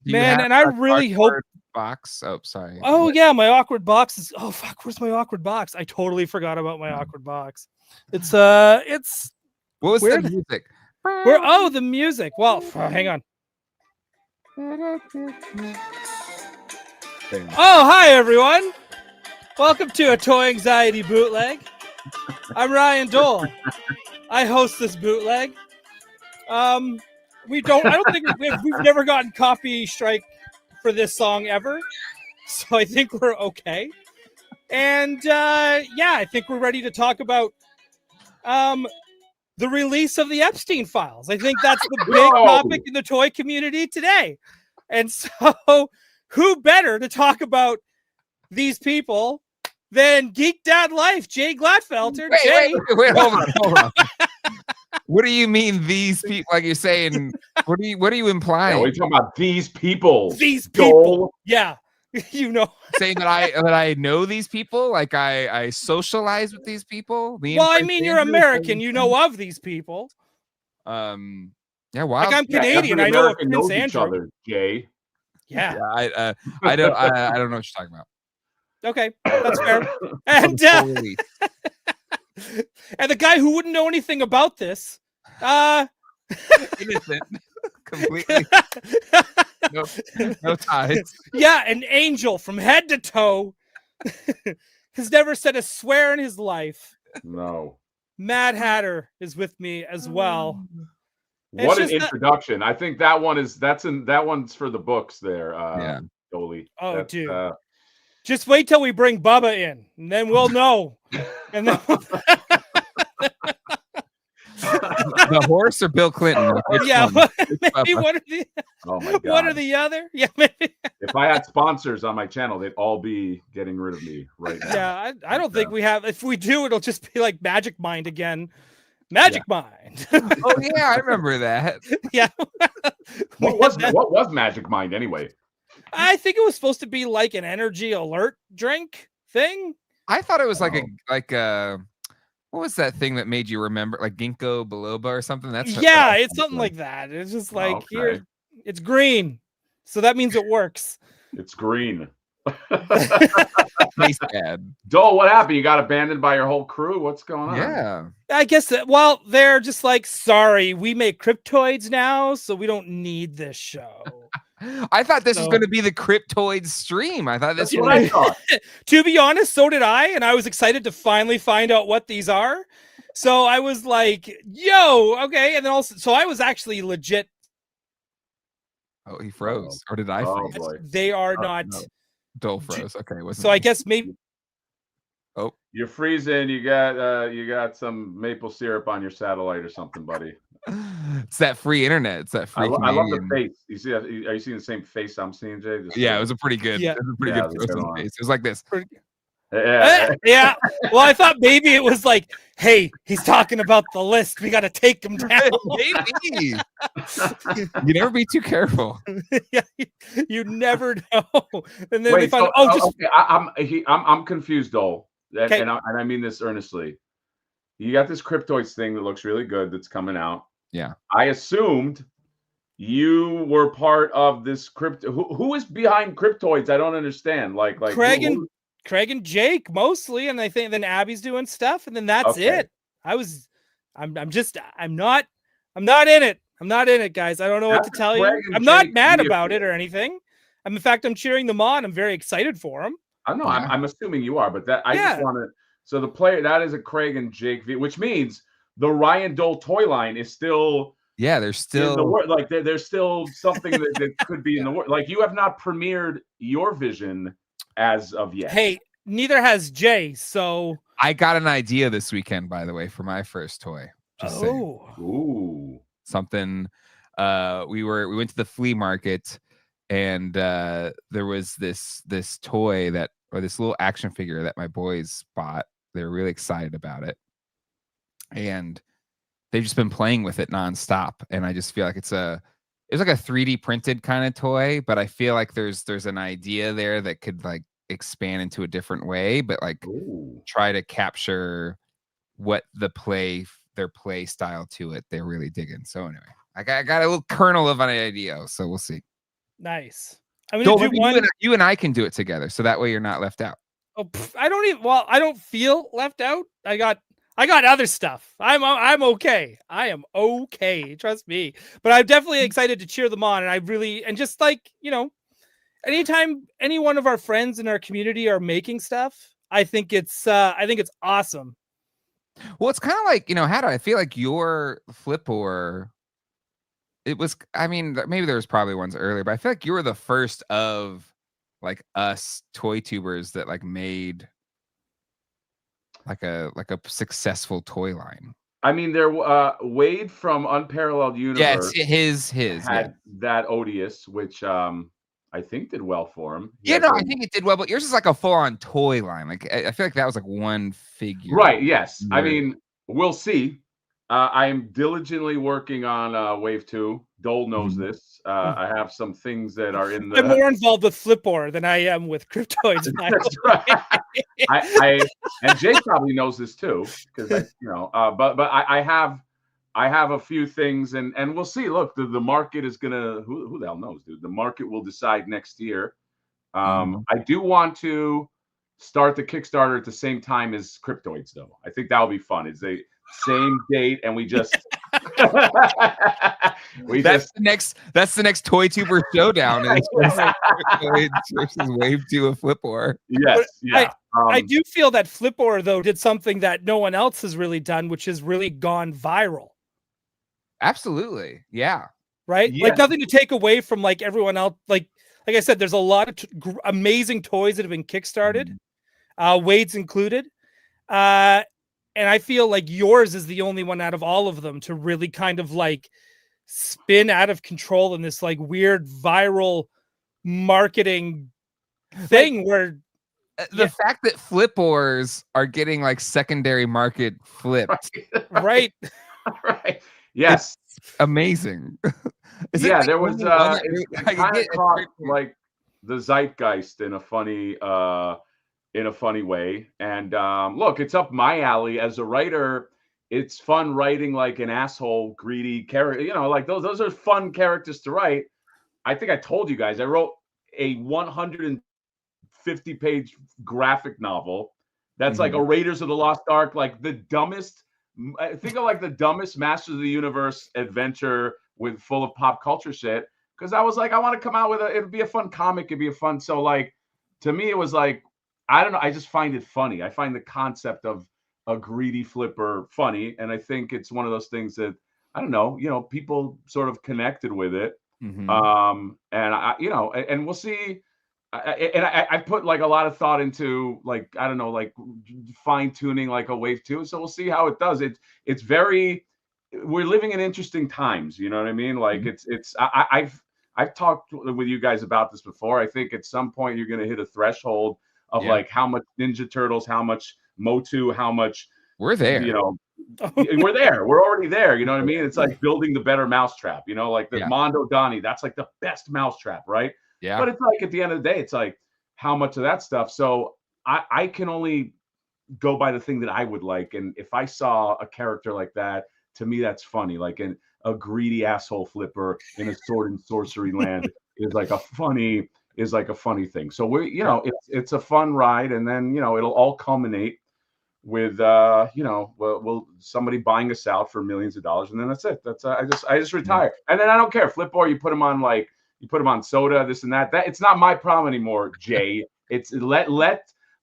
Man, and I really hope box. Oh, sorry. Oh yeah, my awkward box is. Oh fuck, where's my awkward box? I totally forgot about my awkward box. It's What was the music? the music. Well, hang on. Oh, hi everyone. Welcome to a Toy Anxiety Bootleg. I'm Ryan Doell. I host this bootleg. I don't think we've never gotten copy strike for this song ever. So I think we're okay. And I think we're ready to talk about the release of the Epstein files. I think that's the big topic in the toy community today. And so who better to talk about these people than Geek Dad Life, Jay Gladfelter. Wait, hold on. What do you mean these people? Like you're saying, what are you implying? Yeah, we're talking about these people. These people. Yeah. Saying that I know these people, like I socialize with these people. Well, I mean, you're American, you know of these people. Yeah, wow. Like I'm Canadian, I know of Prince Andrew. Other, Jay. Yeah. I don't know what you're talking about. Okay, that's fair. And and the guy who wouldn't know anything about this, innocent, completely, no ties. Yeah, an angel from head to toe, has never said a swear in his life. No. Mad Hatter is with me as well. What an introduction! I think that one's for the books there. Yeah, Dolly. Oh, dude. Just wait till we bring Bubba in, and then we'll know. And then the horse or Bill Clinton? Yeah, maybe one or the. Oh my God. One or the other. Yeah, maybe. If I had sponsors on my channel, they'd all be getting rid of me right now. Yeah, I don't think we have. If we do, it'll just be like Magic Mind again. Magic Mind. Oh yeah, I remember that. Yeah. What was Magic Mind anyway? I think it was supposed to be like an energy alert drink thing. I thought it was like a what was that thing that made you remember, like ginkgo biloba or something? It's something like that. It's just like here, it's green, so that means it works. It's green. Tastes bad. Doell, what happened? You got abandoned by your whole crew? What's going on? Yeah, I guess that. Well, they're just like, sorry, we make Cryptoids now, so we don't need this show. I thought this was going to be the Cryptoids stream. I thought this was. To be honest, so did I, and I was excited to finally find out what these are. So I was like, "Yo, okay," and then also, so I was actually legit. Oh, he froze, or did I freeze? Boy. They are not. No. Doell froze. Okay, so I guess maybe. Oh, you're freezing. You got some maple syrup on your satellite or something, buddy. It's that free internet. It's that free. I love the face. You see? Are you seeing the same face I'm seeing, Jay? Yeah, it was a pretty good. Yeah. It was a pretty good face. It was like this. Yeah. Well, I thought maybe it was like, hey, he's talking about the list. We got to take him down. Maybe. You never be too careful. Yeah, you never know. And then Wait, they find. Okay, I'm confused, Doell, and I mean this earnestly. You got this Cryptoids thing that looks really good that's coming out. Yeah. I assumed you were part of this crypto. Who is behind Cryptoids? I don't understand. Like Craig and Jake mostly, and I think then Abby's doing stuff, and then that's it. I'm not in it. I'm not in it, guys. I don't know what to tell you. I'm not mad about it or anything. In fact, I'm cheering them on. I'm very excited for them. I know. I'm assuming you are, but I just want to. So the player that is a Craig and Jake, which means the Ryan Doell toy line is still. Yeah, there's still there's still something that could be in the world. Like you have not premiered your vision as of yet. Hey, neither has Jay. So I got an idea this weekend, by the way, for my first toy. Just saying. Ooh. Something. We went to the flea market, and there was this toy this little action figure that my boys bought. They were really excited about it, and they've just been playing with it nonstop. And I just feel like it's like a 3D printed kind of toy, but I feel like there's an idea there that could like expand into a different way, but like try to capture what their play style to it. They're really digging. So anyway, I got a little kernel of an idea, so we'll see. Nice. I'm Joel, gonna do maybe one. you and I can do it together, so that way you're not left out. Oh, I don't even. Well, I don't feel left out. I got other stuff. I'm okay. I am okay. Trust me. But I'm definitely excited to cheer them on, and I really just like anytime any one of our friends in our community are making stuff, I think it's awesome. Well, it's kind of like how do I feel like your Flipper? It was. I mean, maybe there was probably ones earlier, but I feel like you were the first of like us toy tubers that like made like a successful toy line. I mean, there Wade from Unparalleled Universe. His had that Odious, which I think did well for him. I think it did well, but yours is like a full-on toy line. Like I feel like that was like one figure. Right. Yes. I mean, we'll see. I am diligently working on Wave 2. Doell knows this. I have some things that are in the. I'm more involved with Flipper than I am with Cryptoids. That's right. And Jay probably knows this too, because but I have a few things, and we'll see. Look, the market is gonna. Who the hell knows, dude? The market will decide next year. I do want to start the Kickstarter at the same time as Cryptoids, though. I think that'll be fun. It's the same date, and we just that's the next toy tuber showdown versus Wave 2 of Flipper. Yes, yeah. I do feel that Flipper though did something that no one else has really done, which has really gone viral. Absolutely, yeah. Right, yeah. Like nothing to take away from like everyone else. Like I said, there's a lot of amazing toys that have been kickstarted, Wade's included. And I feel like yours is the only one out of all of them to really kind of like spin out of control in this like weird viral marketing thing where the fact that Flippers are getting like secondary market flipped. Right. Right. Yes. It's amazing. There was it kind of caught like the zeitgeist in a funny way. And look, it's up my alley as a writer. It's fun writing like an asshole, greedy character. Like those are fun characters to write. I think I told you guys I wrote a 150-page graphic novel that's like a Raiders of the Lost Ark, like the dumbest. Think of like the dumbest Masters of the Universe adventure full of pop culture shit. Because I was like, I want to come out with it'd be a fun comic. It'd be a fun. So like, to me, it was like, I don't know. I just find it funny. I find the concept of a greedy Flipper funny. And I think it's one of those things that, I don't know, people sort of connected with it. And and we'll see. I put like a lot of thought into like, I don't know, like fine tuning like a Wave 2. So we'll see how it does. It's very, we're living in interesting times. You know what I mean? Like I've talked with you guys about this before. I think at some point you're going to hit a threshold of like how much Ninja Turtles, how much Motu, how much we're there. We're there. We're already there. You know what I mean? It's like building the better mousetrap. Like the Mondo Donnie. That's like the best mousetrap, right? Yeah. But it's like at the end of the day, it's like how much of that stuff. So I can only go by the thing that I would like. And if I saw a character like that, to me, that's funny. Like a greedy asshole Flipper in a sword and sorcery land is like a funny thing. So we're, it's a fun ride. And then, it'll all culminate with, well, somebody buying us out for millions of dollars. And then that's it. That's, I just retire. And then I don't care. Flipper, you put them on soda, this and that. It's not my problem anymore, Jay. It's let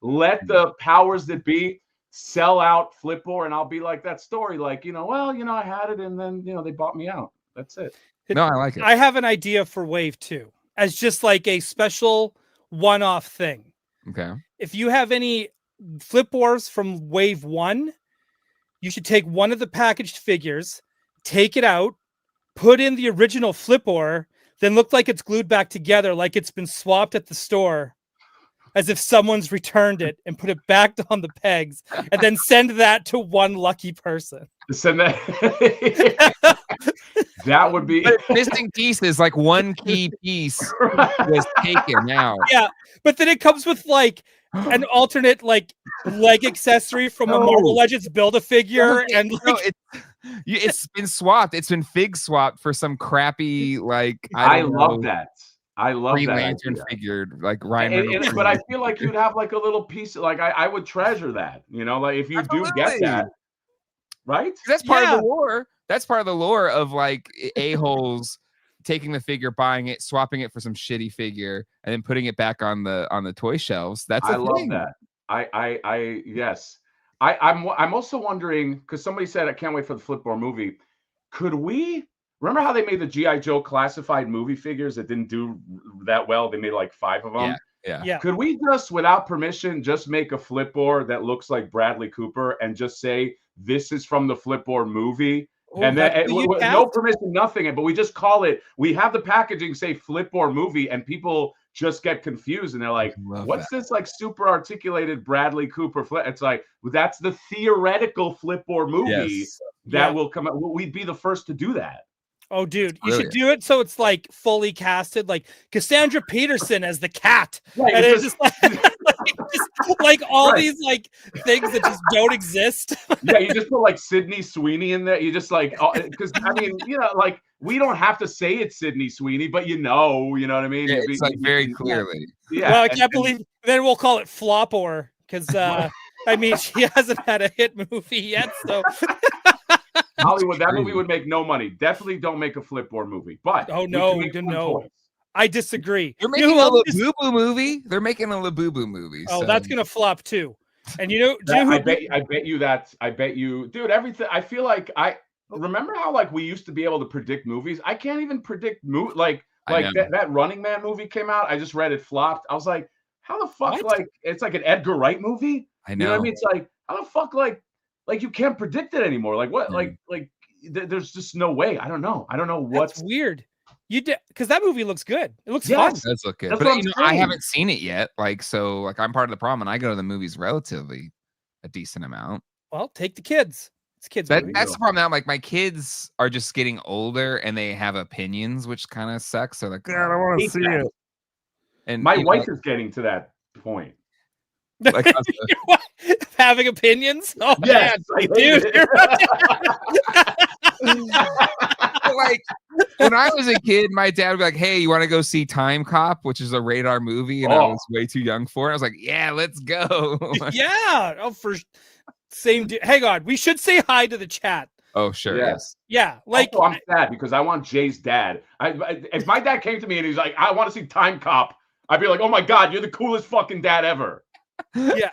the powers that be sell out Flipper, and I'll be like that story, like, I had it and then, they bought me out. That's it. No, I like it. I have an idea for Wave 2 as just like a special one-off thing. Okay. If you have any Flippers from Wave 1, you should take one of the packaged figures, take it out, put in the original Flipper, then look like it's glued back together, like it's been swapped at the store, as if someone's returned it and put it back on the pegs, and then send that to one lucky person. Send that. That would be missing pieces. Like one key piece was taken out. Yeah, but then it comes with like an alternate like leg accessory from a Marvel Legends Build-A-Figure, and like it's been swapped. It's been fig swapped for some crappy like. I love that. I love Green that Lantern idea. figure, like Ryan Reynolds. But I feel like you'd have like a little piece. Like I would treasure that. You know, like if you do get Absolutely. that, right? That's part of Yeah. the lore. That's part of the lore of like a-holes taking the figure, buying it, swapping it for some shitty figure, and then putting it back on the toy shelves. That's a I love thing. that. Yes. I'm also wondering, because somebody said I can't wait for the Flipboard movie. Could we remember how they made the G.I. Joe classified movie figures that didn't do that well? They made like 5 of them. Yeah. Could we just, without permission, just make a Flipboard that looks like Bradley Cooper and just say this is from the Flipboard movie? Oh, And then that's what you with no permission, nothing. But we just call it. We have the packaging say Flipboard movie, and people just get confused and they're like, "What's this like super articulated Bradley Cooper flip?" It's like, well, that's the theoretical Flipboard movie that will come out. We'd be the first to do that. Oh, dude, you should do it so it's like fully casted, like Cassandra Peterson as the cat, Right, and it's just like all Right. these like things that just don't exist. Yeah, you just put like Sydney Sweeney in there. You just like, because I mean, you know, like we don't have to say it's Sydney Sweeney, but you know what I mean. Yeah, it's like very clearly. Yeah. Well, I can't believe. Then we'll call it Flopor because I mean she hasn't had a hit movie yet, so. Hollywood, that movie would make no money. Definitely don't make a Flipboard movie. But oh no, I disagree. They're making a Labubu movie. They're making a Labubu movie. Oh, so. that's gonna flop too. And you know, I bet you, dude. Everything. I feel like I remember how like we used to be able to predict movies. I can't even predict like that Running Man movie came out. I just read it flopped. I was like, how the fuck? What? Like it's like an Edgar Wright movie. I know. You know what I mean? It's like how the fuck like you can't predict it anymore. Like what? Like there's just no way. I don't know what's weird. You did because that movie looks good. It looks fun. It does look good. But you know, I haven't seen it yet. Like so, like I'm part of the problem, and I go to the movies relatively a decent amount. Well, take the kids. It's kids. That's the problem now. Like my kids are just getting older, and they have opinions, which kind of sucks. So like, God, I want to see it. And my wife is getting to that point. Like having opinions. Oh yes, man, dude. Like when I was a kid, my dad would be like, "Hey, you want to go see Time Cop, which is a radar movie?" And I was way too young for it. I was like, "Yeah, let's go." Yeah. Oh, for same. Hang on, we should say hi to the chat. Oh, sure. Yes. Yeah. Like also, I'm sad because I want Jay's dad. If my dad came to me and he's like, "I want to see Time Cop," I'd be like, "Oh my god, you're the coolest fucking dad ever." Yeah.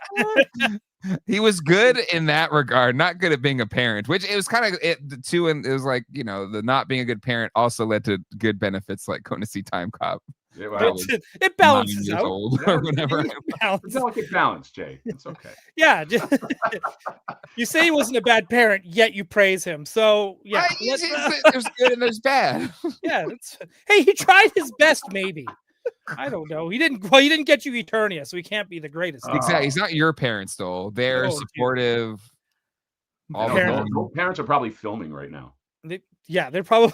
He was good in that regard, not good at being a parent, which it was kind of it too. And it was like, you know, the not being a good parent also led to good benefits, like going to see Time Cop. Yeah, well, it balances out. Or whatever. It's not like it balanced, Jay. It's okay. Yeah. You say he wasn't a bad parent, yet you praise him. So yeah, there's good and there's bad. Yeah. Hey, he tried his best, maybe. I don't know. He didn't get you Eternia, so he can't be the greatest. Exactly. He's not your parents, though. They're supportive. All parents are probably filming right now. They're probably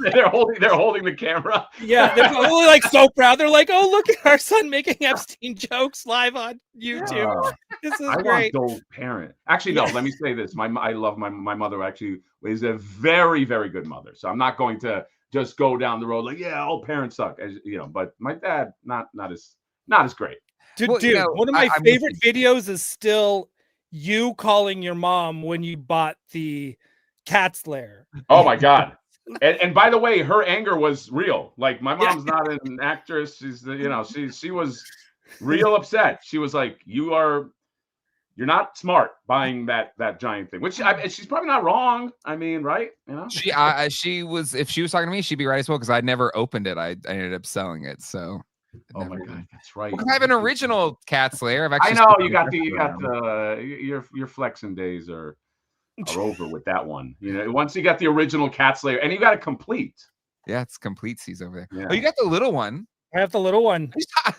they're holding the camera. Yeah, they're probably like so proud. They're like, "Oh, look at our son making Epstein jokes live on YouTube." This is great. I want Doell's parent. Actually, no. Let me say this. I love my mother. Actually, is a very, very good mother. So I'm not going to just go down the road like, yeah, all parents suck, as you know. But my dad, not as great. Dude, one of my favorite videos is still you calling your mom when you bought the Cat's Lair. Oh my god! And by the way, her anger was real. Like my mom's not an actress. She's she was real upset. She was like, you're not smart buying that giant thing, which she's probably not wrong. I mean, right? You know, she was. If she was talking to me, she'd be right as well because I never opened it. I ended up selling it. So, oh my god, that's right. Well, I have an original Cat's Lair. I know you got your flexing days are over with that one. You know, once you got the original Cat's Lair, and you got it complete. Yeah, it's complete. He's over there. Yeah. Oh, you got the little one. I have the little one.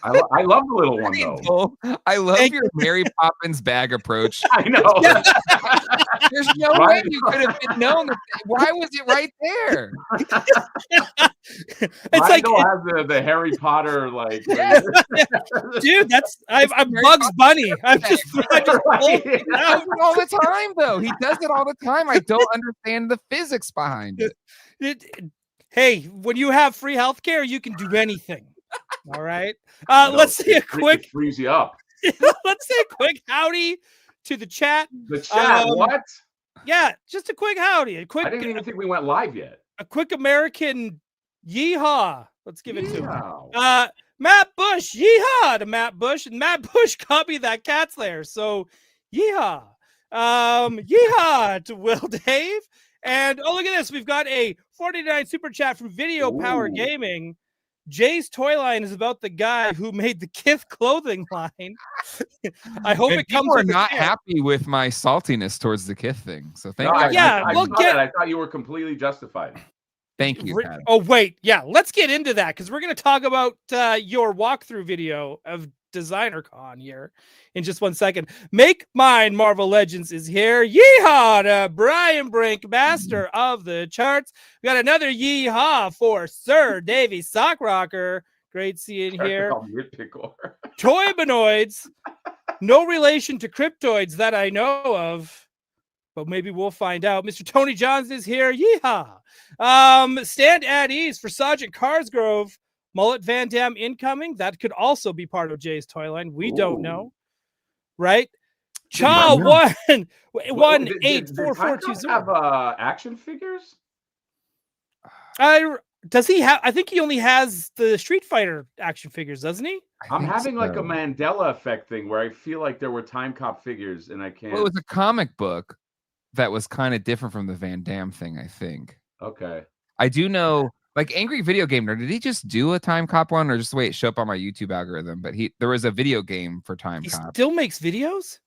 I love the little one though. I love your Mary Poppins bag approach. I know. There's no way you could have been known. Why was it right there? It's like have the Harry Potter like. Dude, I'm Bugs Bunny. I'm just it all the time though. He does it all the time. I don't understand the physics behind it. Hey, when you have free healthcare, you can do anything. All right. Let's say a quick. It frees you up. Let's say a quick howdy to the chat. The chat. What? Yeah, just a quick howdy. A quick. I didn't even think we went live yet. A quick American yeehaw. Let's give it to Yeehaw. him. Matt Bush, yeehaw to Matt Bush, and Matt Bush copied that cat slayer. So yeehaw. Yeehaw to Will Dave. And oh, look at this. We've got a 49 super chat from Video Power Gaming. Jay's toy line is about the guy who made the Kith clothing line. I hope it comes. People are not happy with my saltiness towards the Kith thing. So thank you. I thought you were completely justified. Thank you. Oh, wait. Yeah, let's get into that because we're going to talk about your walkthrough video of Designer Con here in just 1 second. Make Mine Marvel Legends is here. Yeehaw to Brian Brink, master of the charts. We got another yeehaw for Sir Davey Sockrocker. Great seeing here. Toy Benoids. No relation to Cryptoids that I know of, but maybe we'll find out. Mr. Tony Johns is here. Yeehaw. Stand at ease for Sergeant Carsgrove. Mullet Van Dam incoming. That could also be part of Jay's toy line. We don't know. Right? Cha 1184420. Have action figures? Does he have? I think he only has the Street Fighter action figures, doesn't he? I'm having like a Mandela effect thing where I feel like there were Time Cop figures and I can't. Well, it was a comic book that was kind of different from the Van Damme thing, I think. Okay. I do know, like Angry Video Game Nerd, did he just do a Time Cop one or just wait, show up on my YouTube algorithm? But there was a video game for Time Cop. He still makes videos?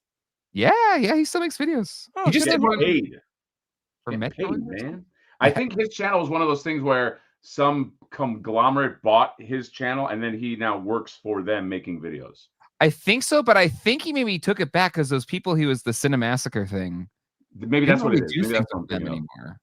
Yeah, he still makes videos. He just did one paid. For Metro, man. I think his channel is one of those things where some conglomerate bought his channel and then he now works for them making videos. I think so, but I think he maybe took it back because those people he was the Cinemassacre thing. Maybe that's what it is. Do Maybe things with them anymore.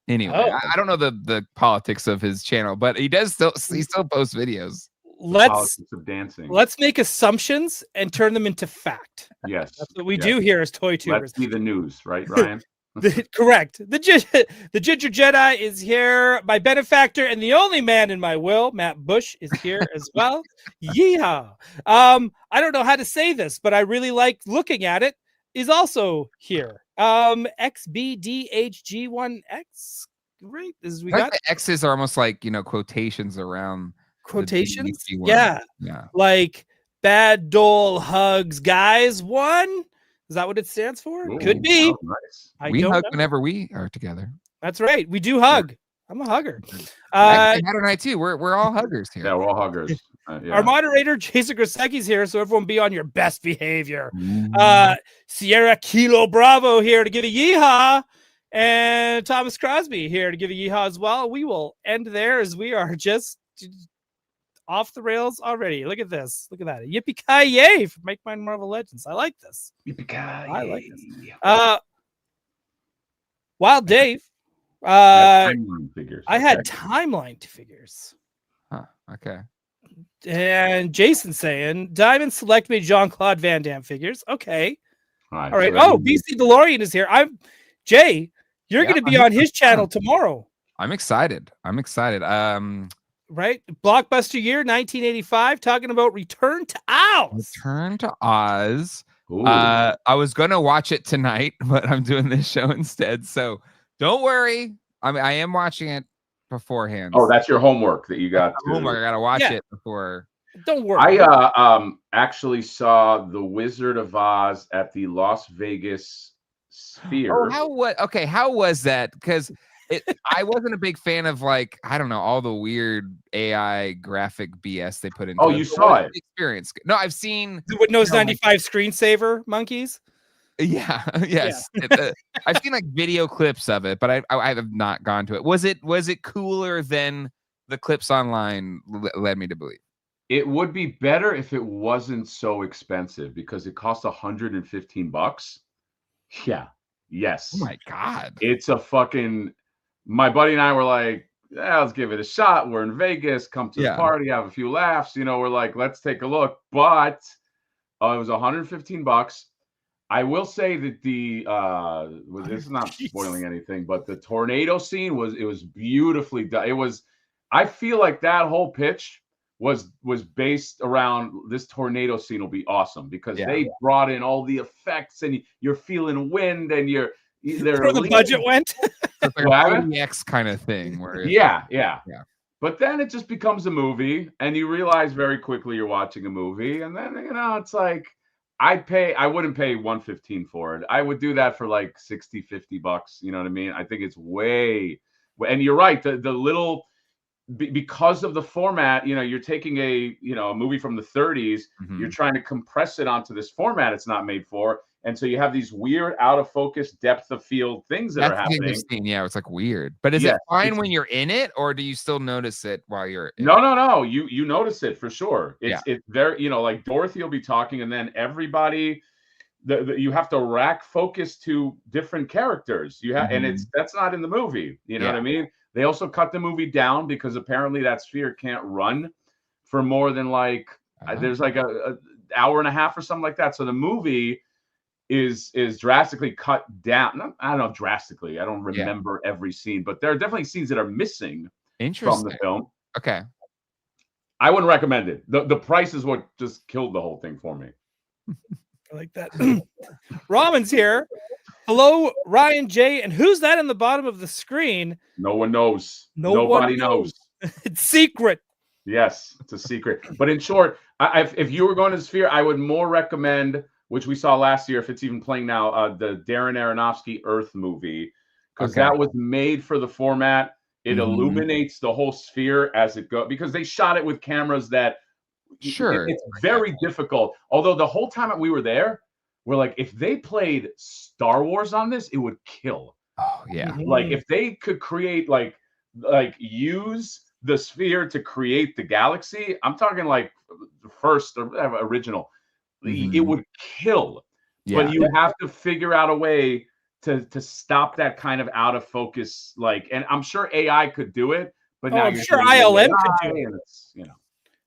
Anyway, I don't know the politics of his channel, but he still posts videos. Let's of dancing. Let's make assumptions and turn them into fact. Yes, that's what we do here as toy tubers. Let's see the news, right, Ryan? Correct. The Ginger Jedi is here. My benefactor and the only man in my will, Matt Bush, is here as well. Yeehaw! I don't know how to say this, but I really like looking at it. Is also here. XBDHG1X. Right? We got the X's are almost like quotations around quotations. Yeah. Like bad Doell hugs guys. One. Is that what it stands for? Ooh, could be. Nice. We hug whenever we are together. That's right. We do hug. I'm a hugger. Matt and I too. We're all huggers here. Yeah, we're all huggers. Our moderator Jason Grosecki's here, so everyone be on your best behavior. Sierra Kilo Bravo here to give a yeehaw, and Thomas Crosby here to give a yeehaw as well. We will end there as we are just off the rails already. Look at this. Look at that. Yippee-ki-yay for Make Mine Marvel Legends. I like this. Yippee-ki-yay. I like this. Wild Dave. I had timeline figures. Huh. Okay. And Jason saying Diamond Select made Jean-Claude Van Damme figures. Okay. All right. So BC DeLorean is here. Jay, you're going to be on his channel tomorrow. I'm excited. Right? Blockbuster year 1985, talking about Return to Oz. Return to Oz. I was going to watch it tonight, but I'm doing this show instead. So don't worry. I am watching it beforehand. Oh, that's your homework that you got. Homework. I got to watch it before. Don't worry. I actually saw The Wizard of Oz at the Las Vegas Sphere. Oh, how was that? Because I wasn't a big fan of all the weird AI graphic BS they put into. Oh, you saw it? Experience? No, I've seen the Windows 95 screensaver monkeys. Yeah. Yes. Yeah. I've seen video clips of it, but I have not gone to it. Was it cooler than the clips online led me to believe? It would be better if it wasn't so expensive because it cost $115. Yeah. Yes. Oh my God. It's a fucking. My buddy and I were like, let's give it a shot. We're in Vegas. Come to the party, have a few laughs. We're like, let's take a look. But it was $115. I will say that this is not spoiling anything, but the tornado scene was beautifully done. It was, I feel like that whole pitch was based around this tornado scene will be awesome because they brought in all the effects and you're feeling wind and where the budget went. It's like a 4DX kind of thing. Where yeah. But then it just becomes a movie, and you realize very quickly you're watching a movie, and then it's like I wouldn't pay $115 for it. I would do that for like $60-$50. You know what I mean? I think it's way, and you're right. The little because of the format, you're taking a movie from the 30s, you're trying to compress it onto this format it's not made for. And so you have these weird out of focus depth of field things that are happening. Yeah, it's like weird. But is it fine when you're in it, or do you still notice it while you're in it? No. You notice it for sure. It's very, like Dorothy will be talking, and then everybody you have to rack focus to different characters. You have and that's not in the movie. You know what I mean? They also cut the movie down because apparently that sphere can't run for more than like there's like a hour and a half or something like that. So the movie is drastically cut down. I don't know, drastically. I don't remember every scene, but there are definitely scenes that are missing from the film. Okay. I wouldn't recommend it. The price is what just killed the whole thing for me. I like that. Ramen's here. Hello, Ryan J. And who's that in the bottom of the screen? No one knows. Nobody knows. It's secret. Yes, it's a secret. But in short, if you were going to the Sphere, I would more recommend, which we saw last year, if it's even playing now, the Darren Aronofsky Earth movie, because that was made for the format. It illuminates the whole sphere as it goes, because they shot it with cameras that it's very difficult. Although the whole time we were there, we're like, if they played Star Wars on this, it would kill. Oh yeah. Like if they could create like use the sphere to create the galaxy, I'm talking like the first original, it would kill. But you have to figure out a way to stop that kind of out of focus, and I'm sure AI could do it, but now I'm sure ILM could do it.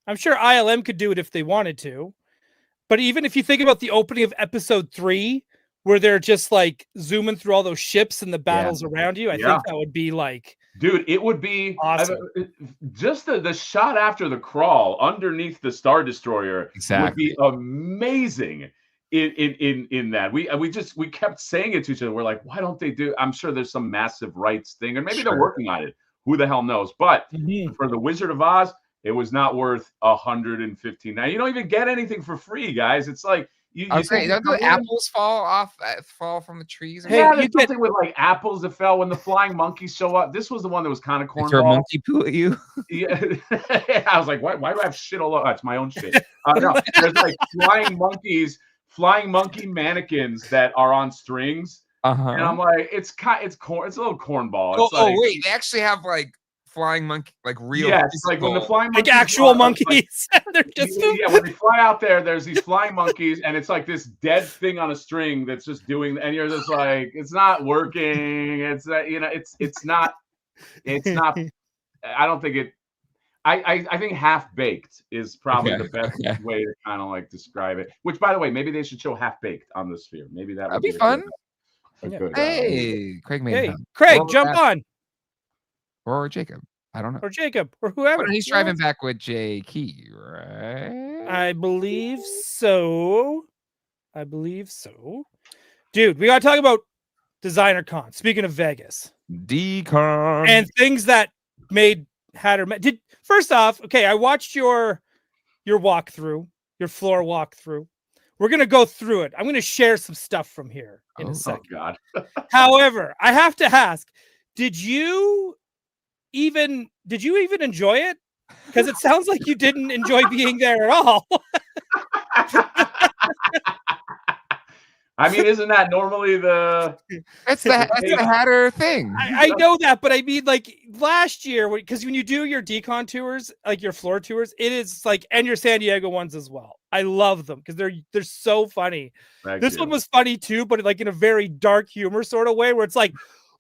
I'm sure ILM could do it if they wanted to. But even if you think about the opening of episode 3, where they're just like zooming through all those ships and the battles around you, I think that would be like, dude, it would be awesome. Just the shot after the crawl underneath the Star Destroyer would be amazing. In that we kept saying it to each other. We're like, why don't they do? I'm sure there's some massive rights thing, or maybe they're working on it. Who the hell knows? But for the Wizard of Oz, it was not worth $115. Now you don't even get anything for free, guys. It's like don't the apples fall from the trees? Hey, there's something with like apples that fell when the flying monkeys show up. This was the one that was kind of cornball. Is there a monkey poo at you? Yeah, I was like, why do I have shit all over? It's my own shit. No, there's like flying monkey mannequins that are on strings, and I'm like, it's a little cornball. Wait, they actually have like flying monkey, like real. Yeah, it's like when the flying monkeys, like actual monkeys. They're just when they fly out there's these flying monkeys, and it's like this dead thing on a string that's just doing, and you're just like, it's not working. It's it's not. I don't think it. I think Half Baked is probably the best way to kind of like describe it. Which, by the way, maybe they should show Half Baked on the Sphere. Maybe that'd be fun. Hey, Craig made it. Craig, jump on. Or Jacob. I don't know. Or Jacob, or whoever. But he's driving back with Jay Key, right? I believe so. Dude, we got to talk about Designer Con. Speaking of Vegas. D-Con. And things that made Hatter. First off, okay, I watched your walkthrough, your floor walkthrough. We're going to go through it. I'm going to share some stuff from here in a second. Oh, God. However, I have to ask, did you even enjoy it? Because it sounds like you didn't enjoy being there at all. I mean, isn't that normally that's the Hatter thing? I know that, but I mean, like last year, because when you do your decon tours, like your floor tours, it is like, and your San Diego ones as well. I love them because they're so funny. This one was funny too, but like in a very dark humor sort of way, where it's like,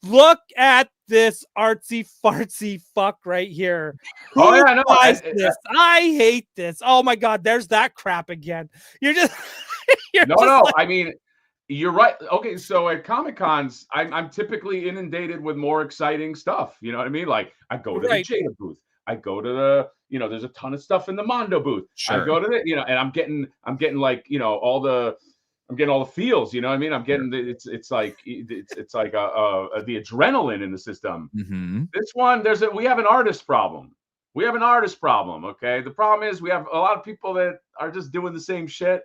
look at this artsy fartsy fuck right here. Who buys this? I hate this. Oh my God, there's that crap again. You're just no. I mean, You're right. Okay, so at Comic Cons, I'm typically inundated with more exciting stuff. You know what I mean? Like I go to the Right. Jada booth. I go to the, there's a ton of stuff in the Mondo booth. I Sure. go to the, and I'm getting like, I'm getting all the feels. You know what I mean? I'm getting it's like the adrenaline in the system. Mm-hmm. This one, we have an artist problem. We have an artist problem. Okay, the problem is we have a lot of people that are just doing the same shit,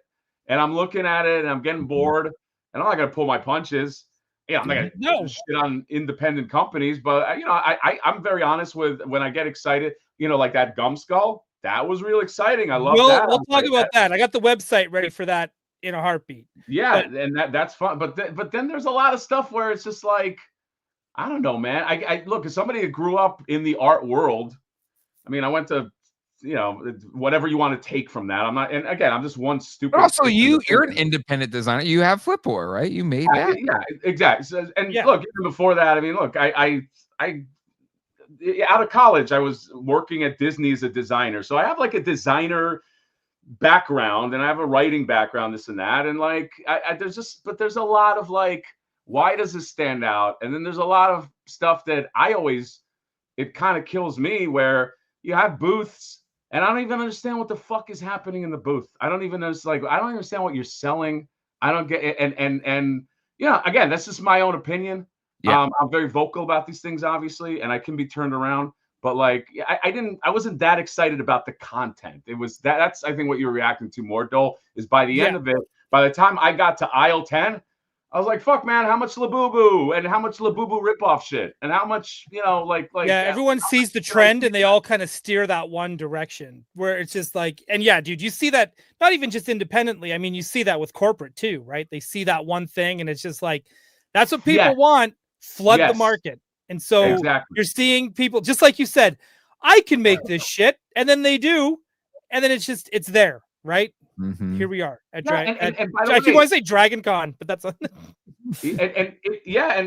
and I'm looking at it and I'm getting bored. And I'm not going to pull my punches. Yeah, I'm not going to shit on independent companies, but I'm very honest with when I get excited. Like that Gum Skull, that was real exciting. I love that. We'll talk about that. I got the website ready for that in a heartbeat. Yeah, and that's fun. But then there's a lot of stuff where it's just like, I don't know, man. I look, as somebody that grew up in the art world. I mean, I went to whatever you want to take from that. I'm not, and again, I'm just one stupid. But also, you're an independent designer. You have Flipboard, right? You made that. Yeah, exactly. So, look, even before that, I mean, look, I out of college, I was working at Disney as a designer, so I have like a designer background, and I have a writing background, this and that, and like, there's a lot of like, why does this stand out? And then there's a lot of stuff that it kind of kills me where. You have booths, and I don't even understand what the fuck is happening in the booth. I don't even understand. I don't understand what you're selling. I don't get it. And again, that's just my own opinion. Yeah. I'm very vocal about these things, obviously, and I can be turned around. But like, I wasn't that excited about the content. It was that's I think what you're reacting to more, Doell, is by the end of it. By the time I got to aisle 10. I was like, fuck, man, how much Labubu and how much Labubu ripoff shit and how much, everyone sees the trend and they all kind of steer that one direction where it's just like, and yeah, dude, you see that not even just independently. I mean, you see that with corporate too, right? They see that one thing and it's just like, that's what people want, flood the market. And so you're seeing people, just like you said, I can make this shit. And then they do. And then it's there, right? Mm-hmm. Here we are at I keep want to say Dragon Con, but that's and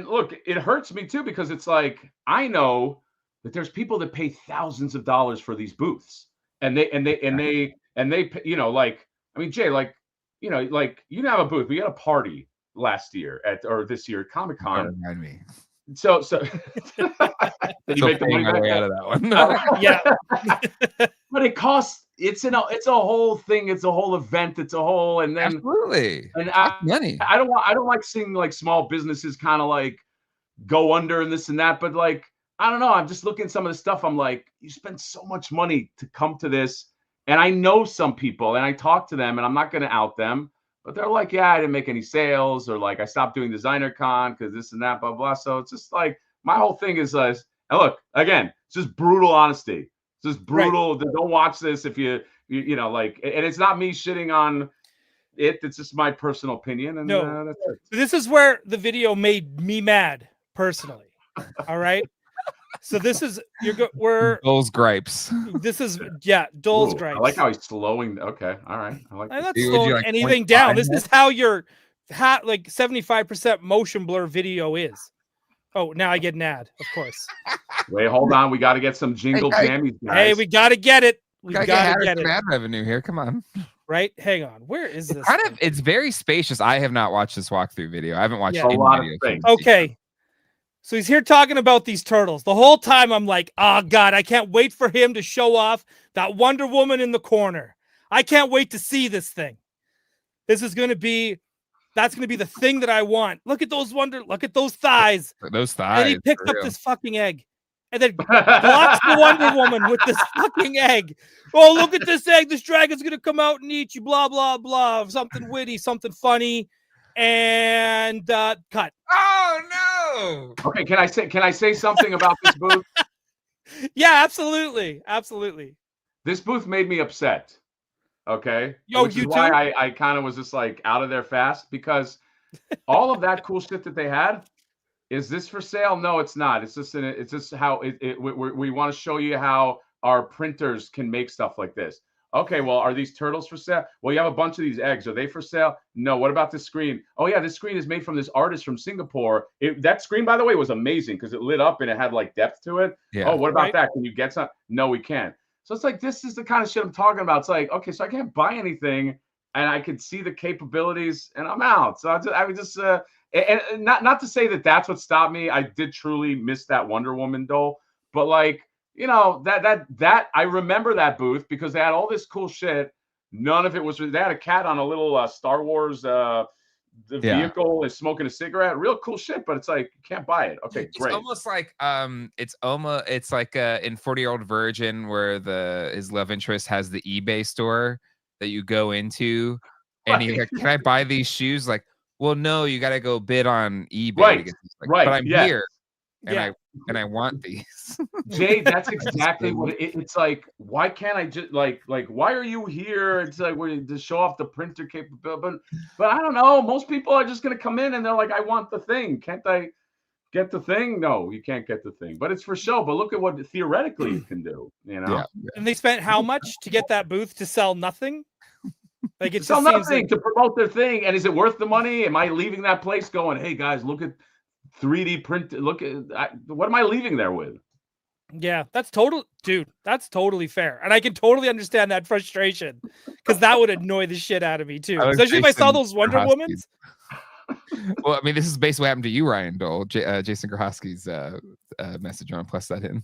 look, it hurts me too because it's like I know that there's people that pay thousands of dollars for these booths, and they like I mean Jay, like you have a booth. We had a party last year this year at Comic Con. Remind me. So did you make the money back out of that one? Yeah. But it costs. It's a whole thing. It's a whole event. It's a whole, and then absolutely. And money. I don't like seeing like small businesses kind of like go under and this and that. But like I don't know. I'm just looking at some of the stuff. I'm like, you spend so much money to come to this, and I know some people, and I talk to them, and I'm not going to out them, but they're like, yeah, I didn't make any sales, or like I stopped doing Designer Con because this and that, blah blah. So it's just like my whole thing is and look again, it's just brutal honesty. It's just brutal. Right. Don't watch this if you like, and it's not me shitting on it. It's just my personal opinion. And that's it. This is where the video made me mad personally. All right. So this is Doell's gripes. This is Doell's gripes. I like how he's slowing. Okay, all right. I like. I'm not slowing anything down. This is how your like 75% motion blur video is. Oh, now I get an ad, of course. Wait, hold on. We got to get some jingle jammies, guys. Hey, we got to get it. We got to get it. Ad revenue here. Come on. Right? Hang on. Where is this? It's very spacious. I have not watched this walkthrough video. I haven't watched a lot of things. Okay. So he's here talking about these turtles. The whole time I'm like, oh, God, I can't wait for him to show off that Wonder Woman in the corner. I can't wait to see this thing. That's going to be the thing that I want. Look at those thighs. Those thighs. And he picked up this fucking egg and then blocks the Wonder Woman with this fucking egg. Oh, look at this egg. This dragon's going to come out and eat you, blah, blah, blah. Something witty, something funny. And cut. Oh, no. Okay, can I say something about this booth? Yeah, absolutely. Absolutely. This booth made me upset. Okay. Which is why I kind of was just like out of there fast because all of that cool shit that they had, is this for sale? No, it's not. It's just how we want to show you how our printers can make stuff like this. Okay, well, are these turtles for sale? Well, you have a bunch of these eggs. Are they for sale? No. What about this screen? Oh, yeah, this screen is made from this artist from Singapore. That screen, by the way, was amazing because it lit up and it had like depth to it. Yeah. Oh, what about that? Can you get some? No, we can't. So it's like, this is the kind of shit I'm talking about. It's like, okay, so I can't buy anything and I could see the capabilities, and I'm out. So I would just and not to say that that's what stopped me. I did truly miss that Wonder Woman doll, but like, you know, that I remember that booth because they had all this cool shit. None of it was. They had a cat on a little Star Wars the vehicle is smoking a cigarette. Real cool shit, but it's like you can't buy it. Okay, great. It's almost like it's like in 40-Year-Old Virgin where his love interest has the eBay store that you go into, and he's like, "Can I buy these shoes?" Like, well, no, you got to go bid on eBay to get these. Like, right. But I'm here, and I want these. Jay, that's exactly what it's like. Why can't I just like why are you here? It's like we're to show off the printer capability, but I don't know. Most people are just gonna come in and they're like, I want the thing. Can't I get the thing? No, you can't get the thing. But it's for show. But look at what theoretically you can do. You know. Yeah. And they spent how much to get that booth to sell nothing? Like it sell just nothing seems like... to promote their thing. And is it worth the money? Am I leaving that place going, hey guys, look at 3D print? Look at what am I leaving there with? Yeah, that's total, dude. That's totally fair, and I can totally understand that frustration because that would annoy the shit out of me too, especially if I saw those Wonder Womans. Well, I mean, this is basically what happened to you, Ryan Doell. Jason Grahowski's message. On plus that in.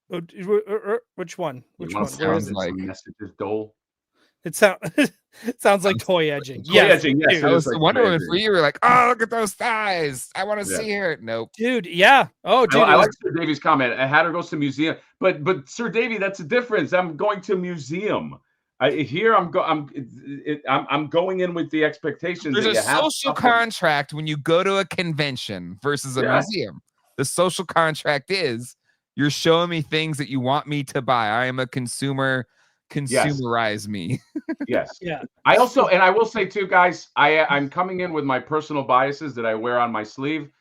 Which one? Which one? Sounds like messages, Doell. It sounds like toy edging. Yes, yes. I was wondering for you. We're like, oh, look at those thighs. I want to see her. Nope, dude. Yeah. Oh, dude. I like Sir Davy's comment. I had her go to museum, but Sir Davy, that's the difference. I'm going to museum. I'm going in with the expectation. There's that a social contract when you go to a convention versus a museum. The social contract is you're showing me things that you want me to buy. I am a consumer. Consumerize me. Yes. Yeah. I also, and I will say too, guys, I'm coming in with my personal biases that I wear on my sleeve.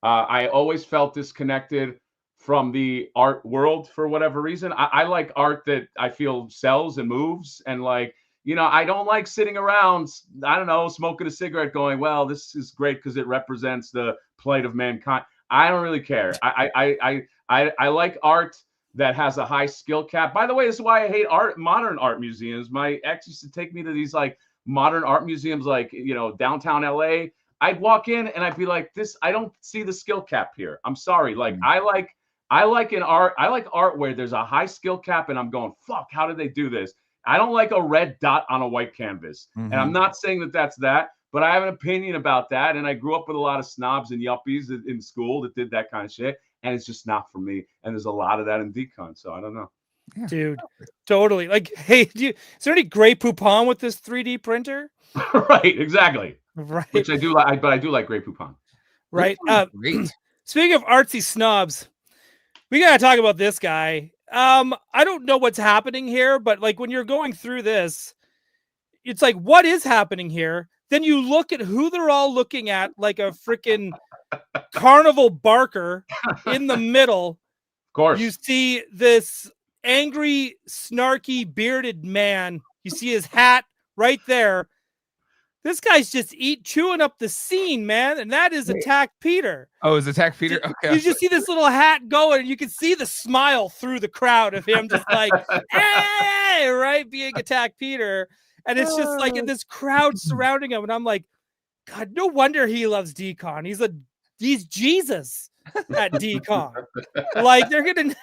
I always felt disconnected from the art world for whatever reason. I like art that I feel sells and moves, and like, you know, I don't like sitting around, I don't know, smoking a cigarette going, well, this is great because it represents the plight of mankind. I don't really care. I like art that has a high skill cap. By the way, this is why I hate modern art museums. My ex used to take me to these like modern art museums, like, you know, downtown LA. I'd walk in and I'd be like, I don't see the skill cap here. I'm sorry. Like, I like art where there's a high skill cap and I'm going, fuck, how did they do this? I don't like a red dot on a white canvas. And I'm not saying that that's that, but I have an opinion about that. And I grew up with a lot of snobs and yuppies in school that did that kind of shit. And it's just not for me. And there's a lot of that in decon. So I don't know. Dude, totally. Like, hey, is there any Grey Poupon with this 3D printer? Right, exactly. Right. Which I do like, but I do like Grey Poupon. Right. Great. Speaking of artsy snobs, we gotta talk about this guy. I don't know what's happening here, but like when you're going through this, it's like, what is happening here? Then you look at who they're all looking at, like a freaking carnival barker in the middle. Of course. You see this angry, snarky, bearded man. You see his hat right there. This guy's just chewing up the scene, man. And that is Attack Peter. Oh, is Attack Peter? Okay. You just see this little hat going, and you can see the smile through the crowd of him just like, hey, right, being Attack Peter. And it's just like in this crowd surrounding him. And I'm like, God, no wonder he loves decon. He's Jesus at decon. Like they're gonna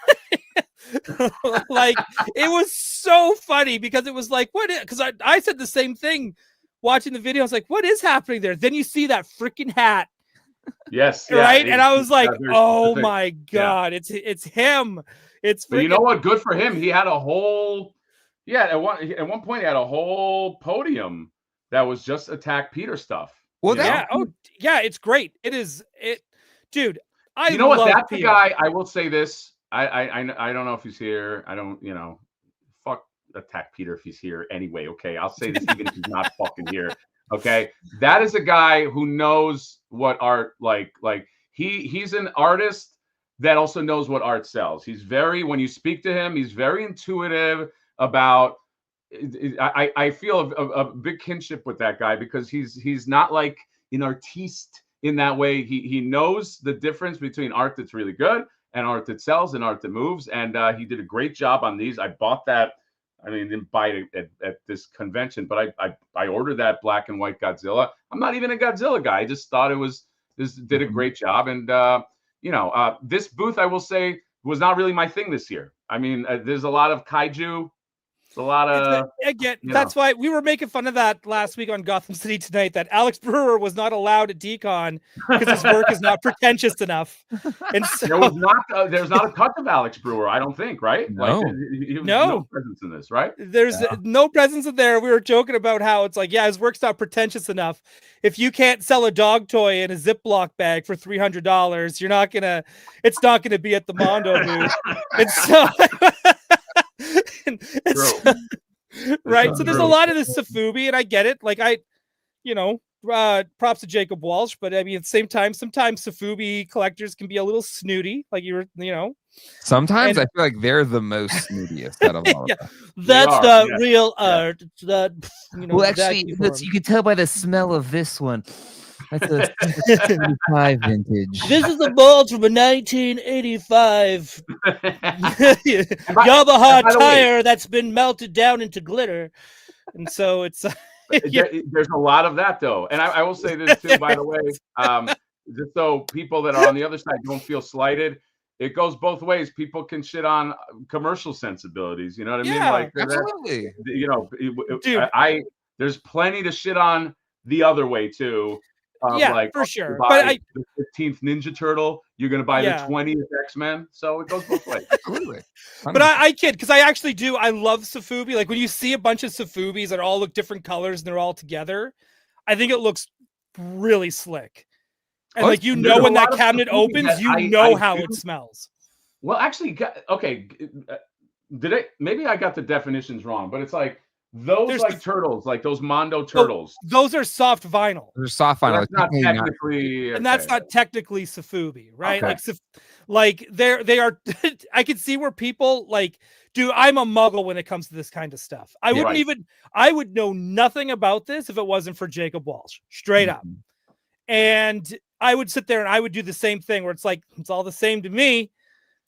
like it was so funny because it was like, what? Because I said the same thing watching the video. I was like, what is happening there? Then you see that freaking hat. Yes. Right. Yeah, and I was like, oh my God, yeah. it's him. It's but you know what? Good for him. He had a whole at one point he had a whole podium that was just Attack Peter stuff. Well, yeah. Oh, yeah. It's great. It is. Dude. You know what? That's the guy. I will say this. I don't know if he's here. I don't. You know, fuck Attack Peter if he's here anyway. Okay, I'll say this even if he's not fucking here. Okay, that is a guy who knows what art like. Like he's an artist that also knows what art sells. He's when you speak to him, he's very intuitive about. I feel a big kinship with that guy because he's not like an artiste in that way. He knows the difference between art that's really good and art that sells and art that moves. And he did a great job on these. I bought that. I mean, didn't buy it at this convention, but I ordered that black and white Godzilla. I'm not even a Godzilla guy. I just thought this did a great job. And this booth, I will say, was not really my thing this year. I mean, there's a lot of kaiju. It's a lot of again. That's why we were making fun of that last week on Gotham City Tonight. That Alex Brewer was not allowed at DCon because his work is not pretentious enough. And so there's not a touch of Alex Brewer. I don't think, right? No. Like, no presence in this, right? There's no presence in there. We were joking about how it's like, yeah, his work's not pretentious enough. If you can't sell a dog toy in a Ziploc bag for $300, it's not gonna be at the Mondo booth. And so. Right, so there's a lot of this Safubi, and I get it. Like props to Jacob Walsh, but I mean at the same time, sometimes Safubi collectors can be a little snooty. Like sometimes I feel like they're the most snootiest out of all. Yeah, that's not real art. It's not, well, actually, you can tell by the smell of this one. That's a 75 vintage. This is a mold from a 1985 Yamaha tire that's been melted down into glitter, and so it's. There's a lot of that though, and I will say this too, by the way, just so people that are on the other side don't feel slighted. It goes both ways. People can shit on commercial sensibilities. You know what I mean? Like absolutely. Dude. There's plenty to shit on the other way too. For sure. But the 15th Ninja Turtle, you're gonna buy the 20th X-Men, so it goes both ways. Absolutely. But I kid, because I actually do. I love Safubi. Like when you see a bunch of Safubis that all look different colors and they're all together, I think it looks really slick. And when that cabinet opens, how it smells. Well, actually, okay. Maybe I got the definitions wrong, but it's like. Those turtles, like those Mondo turtles. Those are soft vinyl. They're soft vinyl. That's not technically, and that's not technically Safubi, right? Okay. Like they are. I can see where people dude. I'm a muggle when it comes to this kind of stuff. I would know nothing about this if it wasn't for Jacob Walsh, straight up. And I would sit there and I would do the same thing where it's like it's all the same to me.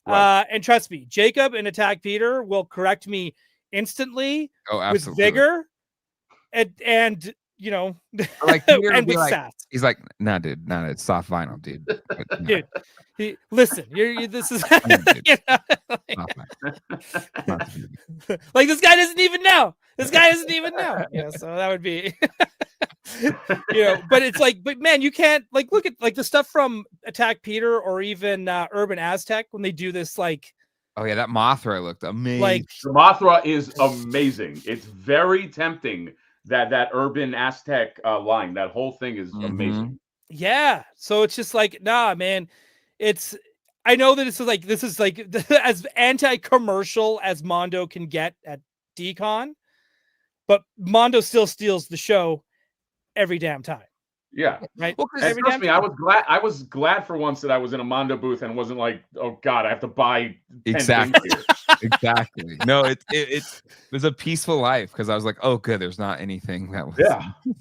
Right. And trust me, Jacob and Attack Peter will correct me instantly with vigor and like and with sass. He's like, nah, dude, it's soft vinyl, dude. Dude, listen, this is like this guy doesn't even know. Yeah, so that would be but it's like, but man, you can't look at the stuff from Attack Peter or even Urban Aztec when they do this oh yeah, that Mothra looked amazing. The Mothra is amazing. It's very tempting. That Urban Aztec line, that whole thing is amazing. Yeah. So it's just nah, man. I know that this is as anti-commercial as Mondo can get at DCon, but Mondo still steals the show every damn time. Yeah, right. Well, trust me, I was glad for once that I was in a Mondo booth and wasn't like, oh God, I have to buy 10 exactly. Exactly. No, it was a peaceful life because I was like, oh, good, there's not anything that was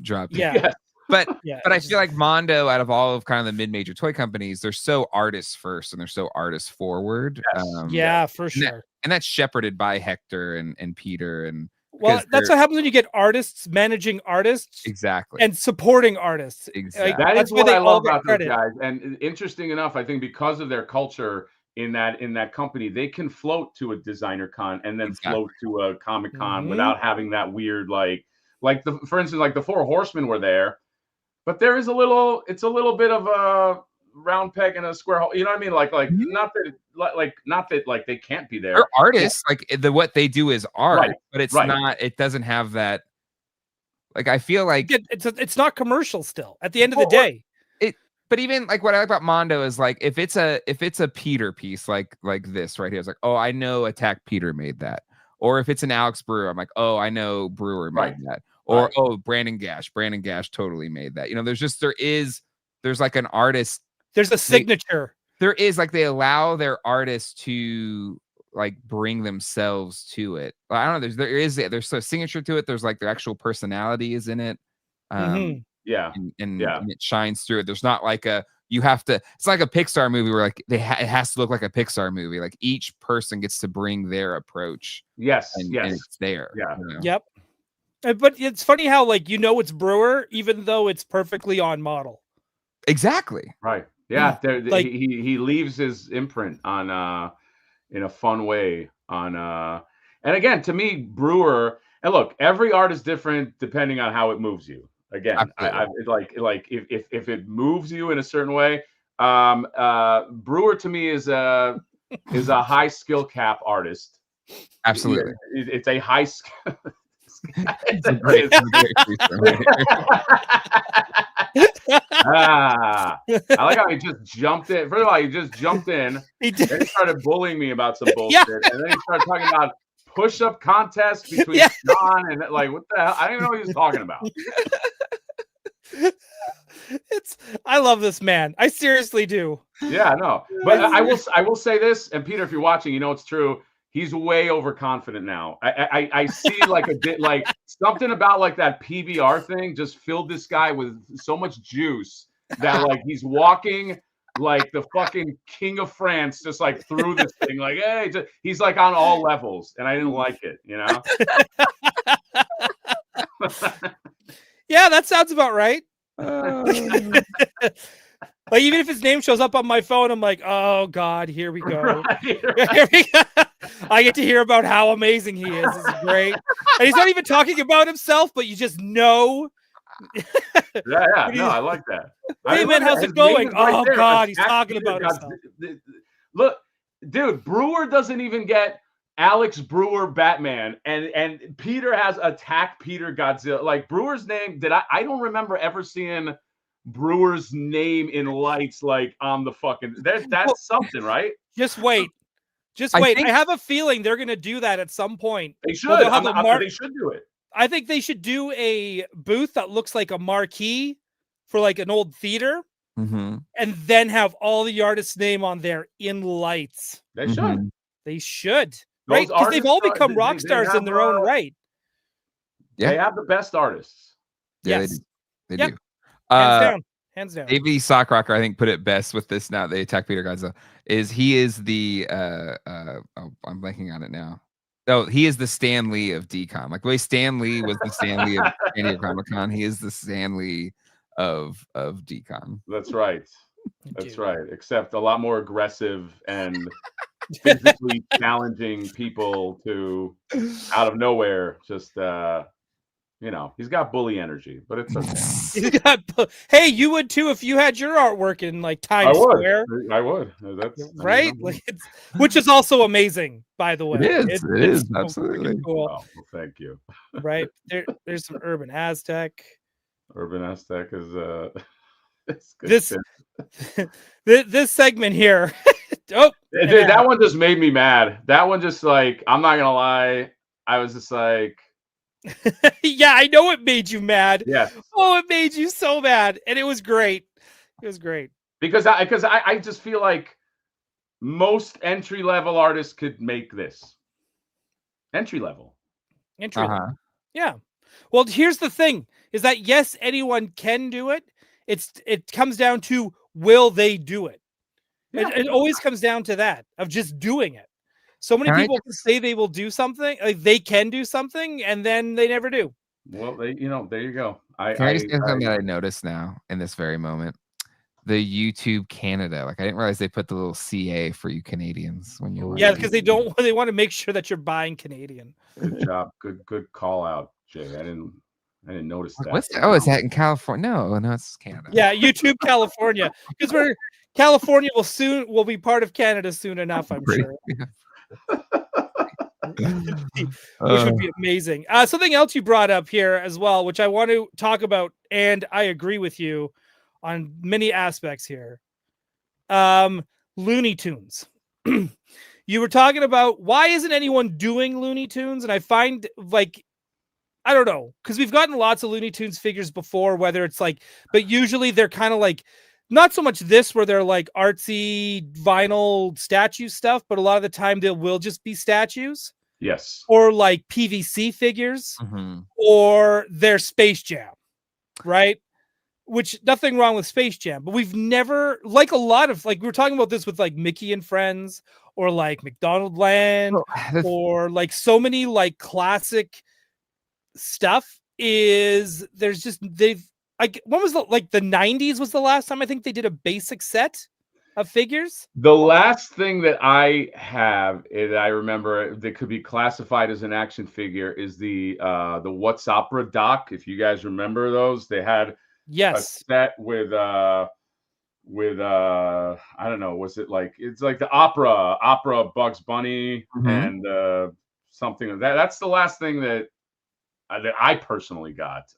dropped. Yeah. But I feel like Mondo, out of all of kind of the mid-major toy companies, they're so artist first and they're so artist forward. Yes. For sure. And that's shepherded by Hector and Peter and. Well, that's what happens when you get artists managing artists, exactly, and supporting artists. Exactly, that's what I love about those guys. And interesting enough, I think because of their culture in that company, they can float to a designer con and then float to a Comic Con without having that weird for instance, like the Four Horsemen were there, but there is it's a little bit of a round peg in a square hole. You know what I mean? Not that they can't be there. They're artists. What they do is art, but it's not. It doesn't have that. I feel like it's not commercial still. At the end of the day, But even what I like about Mondo is if it's a Peter piece like this right here, it's like, oh, I know Attack Peter made that. Or if it's an Alex Brewer, I'm like, oh, I know Brewer made that. Or oh, Brandon Gash totally made that. There's an artist. There's a signature. There is they allow their artists to bring themselves to it. I don't know. There's a signature to it. There's their actual personality is in it. And it shines through it. There's not you have to. It's like a Pixar movie where like it has to look like a Pixar movie. Like each person gets to bring their approach. Yes, and yes, it's there. yeah, you know? Yep. But it's funny how like it's Brewer even though it's perfectly on model. Exactly. right. Yeah, Like- he leaves his imprint on in a fun way on and again to me Brewer, and look, every art is different depending on how it moves you. Again, I like if it moves you in a certain way, Brewer to me is a high skill cap artist. Absolutely. It's a high skill. It's a great freestyle. I like how he just jumped in. First of all, he just jumped in. He did. Then he started bullying me about some bullshit. Yeah. And then he started talking about push-up contests between Yeah. John and like what the hell? I didn't even know what he was talking about. I love this man. I seriously do. Yeah, no. But I will say this, and Peter, if you're watching, you know it's true. He's way overconfident now. I see like like something about like that PBR thing just filled this guy with so much juice that like he's walking like the fucking king of France, just like through this thing, like hey, he's like on all levels, and I didn't like it, you know. Yeah, that sounds about right. Like even if his name shows up on my phone, I'm like, oh God, here we go. Right. Here we go. I get to hear about how amazing he is. This is great. And he's not even talking about himself, but you just know. Yeah. No, I like that. Hey man, how's it going? Oh God, he's talking about himself. Look, dude, Brewer doesn't even get Alex Brewer Batman, and Peter has Attack Peter Godzilla. Like Brewer's name, I don't remember ever seeing Brewer's name in lights like on the fucking that's something, right? Just wait. I have a feeling they're gonna do that at some point. They should. Well, they should do it. I think they should do a booth that looks like a marquee for like an old theater, Mm-hmm. and then have all the artists' name on there in lights. They should. Mhm. They should, right? Because they've all become rock stars in their own right. Yeah. They have the best artists. Yeah, Yes. they Yep. do. Hands down. AV Sock Rocker, I think, put it best with this. Now they Attack Peter Godzilla. He is the I'm blanking on it now. Oh, he is the Stan Lee of DCOM. Like the way Stan Lee was the Stan Lee of San Diego Comic-Con, he is the Stan Lee of DCOM. That's right. That's Dude. right. Except a lot more aggressive and physically challenging people to out of nowhere. Just he's got bully energy, but it's okay. Hey, you would too if you had your artwork in like Times Square. I would. That's right. Like which is also amazing, by the way. It is so absolutely cool. Oh, well, thank you. Right there's some Urban Aztec. Urban Aztec is it's good This shit. this segment here. Oh, Dude, that one just made me mad. That one just like I'm not gonna lie. I was just like, yeah, I know it made you mad. yeah. Oh, it made you so mad, and it was great. It was great Because I just feel like most entry level artists could make this. Entry level. Yeah. Well, here's the thing: is that yes, anyone can do it. It comes down to will they do it? Yeah. It always comes down to that of just doing it. So many people say they will do something, like they can do something, and then they never do. Well, there you go. Can I just say something that I noticed now in this very moment? The YouTube Canada. Like I didn't realize they put the little CA for you Canadians when you. Yeah, because they want to make sure that you're buying Canadian. Good job. Good call out, Jay. I didn't notice that. What's that? Oh, is that in California? No, it's Canada. Yeah, YouTube California, because California will be part of Canada soon enough. I'm sure. Which would be amazing. Something else you brought up here as well, which I want to talk about, and I agree with you on many aspects here. Looney Tunes. You were talking about why isn't anyone doing Looney Tunes, and I find like I don't know, because we've gotten lots of Looney Tunes figures before, whether it's like, but usually they're kind of like not so much this where they're like artsy vinyl statue stuff, but a lot of the time they will just be statues. Yes. Or like PVC figures, or their Space Jam, right? which nothing wrong with Space Jam, but we've never, like a lot of, like we were talking about this with like Mickey and Friends, or like McDonald Land, or like so many like classic stuff is there's just, they've, like, when was the 90s was the last time I think they did a basic set of figures? The last thing that I have that I remember that could be classified as an action figure is the What's Opera doc. If you guys remember those, they had a set with I don't know, was it like, it's like the opera Bugs Bunny and something like that. That's the last thing that I personally got.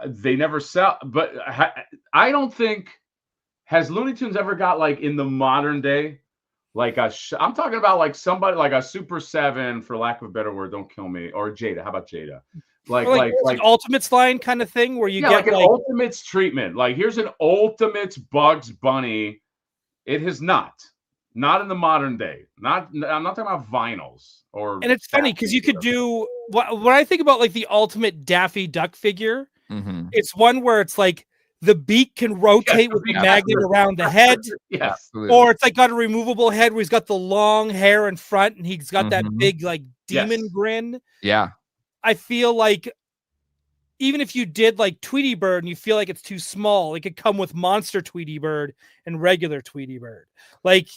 They never sell, but I don't think, has Looney Tunes ever got like in the modern day, like I'm talking about like somebody like a Super 7, for lack of a better word, don't kill me, or Jada. How about Jada? Like Ultimates line kind of thing where you get like an Ultimates treatment. Like, here's an Ultimates Bugs Bunny. It has not in the modern day. I'm not talking about vinyls or. And it's funny because you could do when I think about like the ultimate Daffy Duck figure, it's one where it's like the beak can rotate with the magnet around the head. Yes. Or it's like got a removable head where he's got the long hair in front and he's got that big like demon grin. Yeah. I feel like even if you did like Tweety Bird and you feel like it's too small, it could come with Monster Tweety Bird and regular Tweety Bird. Like,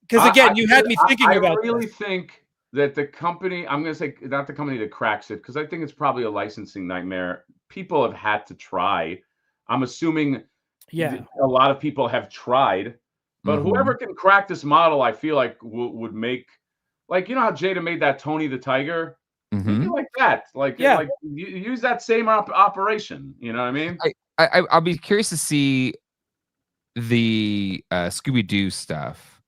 because again, you had me thinking about I really think that the company, I'm going to say not the company that cracks it, because I think it's probably a licensing nightmare. People have had to try. I'm assuming a lot of people have tried, but whoever can crack this model, I feel like would make, like, you know how Jada made that Tony the Tiger? Like that. Like you use that same operation. You know what I mean? I'll be curious to see the Scooby-Doo stuff.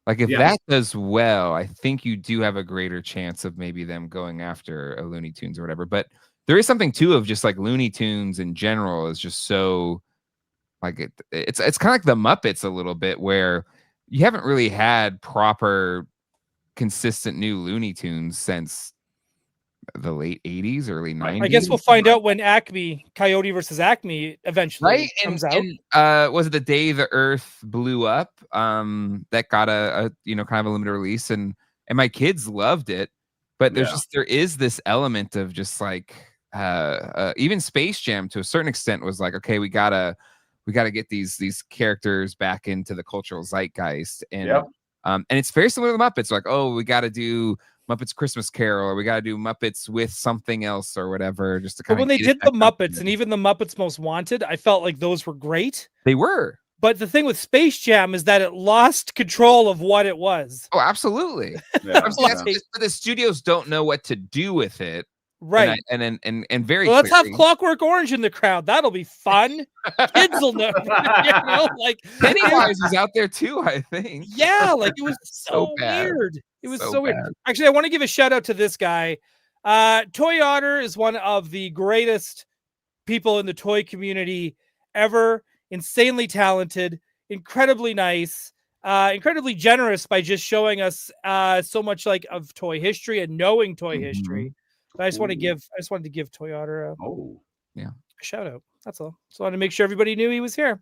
Like, if that does well, I think you do have a greater chance of maybe them going after a Looney Tunes or whatever. But there is something too of just like Looney Tunes in general is just so like it's kind of like the Muppets a little bit, where you haven't really had proper consistent new Looney Tunes since the late 80s, early 90s. I guess we'll find out when Acme, Coyote versus Acme eventually comes out. And was it the day the Earth blew up? That got a kind of a limited release, and my kids loved it. But there is this element of just like even Space Jam to a certain extent was like, okay, we gotta get these characters back into the cultural zeitgeist, and it's very similar to the Muppets. Like, oh, we got to do Muppets Christmas Carol, or we got to do Muppets with something else or whatever, just to kind of. When they did the Muppets, and even the Muppets Most Wanted, I felt like those were great. They were. But the thing with Space Jam is that it lost control of what it was. Oh, absolutely. The studios don't know what to do with it. Right. And very let's have Clockwork Orange in the crowd. That'll be fun. Kids will know. Like Pennywise is out there too, I think. Yeah, like it was so weird. It was so weird. Actually, I want to give a shout out to this guy. Toy Otter is one of the greatest people in the toy community ever. Insanely talented, incredibly nice, incredibly generous by just showing us so much like of toy history and knowing toy history. But I just wanted to give Toy Otter a shout out. That's all. Just wanted to make sure everybody knew he was here.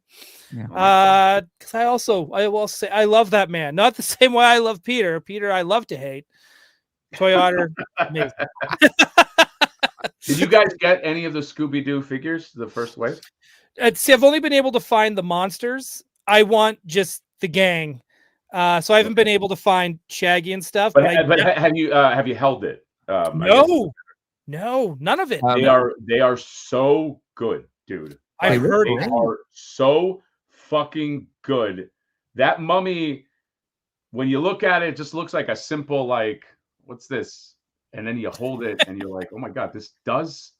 Yeah. Because I will say I love that man. Not the same way I love Peter. Peter, I love to hate. Toy Otter, amazing. Did you guys get any of the Scooby-Doo figures, the first wave? See, I've only been able to find the monsters. I want just the gang. So I haven't been able to find Shaggy and stuff. But have you held it? No, none of it. They are so good, dude. I heard they are so fucking good. That mummy, when you look at it, it just looks like a simple, like, what's this? And then you hold it and you're like, oh my God, this does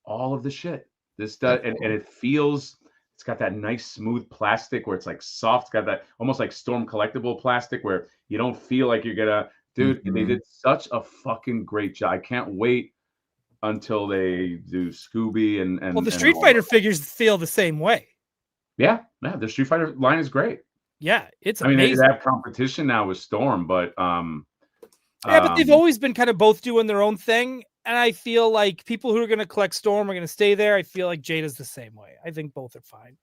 all of the shit. This does, and it feels, it's got that nice smooth plastic where it's like soft. It's got that almost like Storm collectible plastic where you don't feel like you're gonna, dude, they did such a fucking great job. I can't wait until they do Scooby and well, the Street Fighter figures feel the same way. Yeah, the Street Fighter line is great. Yeah, it's amazing. Amazing. They have competition now with Storm, but but they've always been kind of both doing their own thing. and I feel like people who are going to collect Storm are going to stay there. I feel like Jada's the same way. I think both are fine.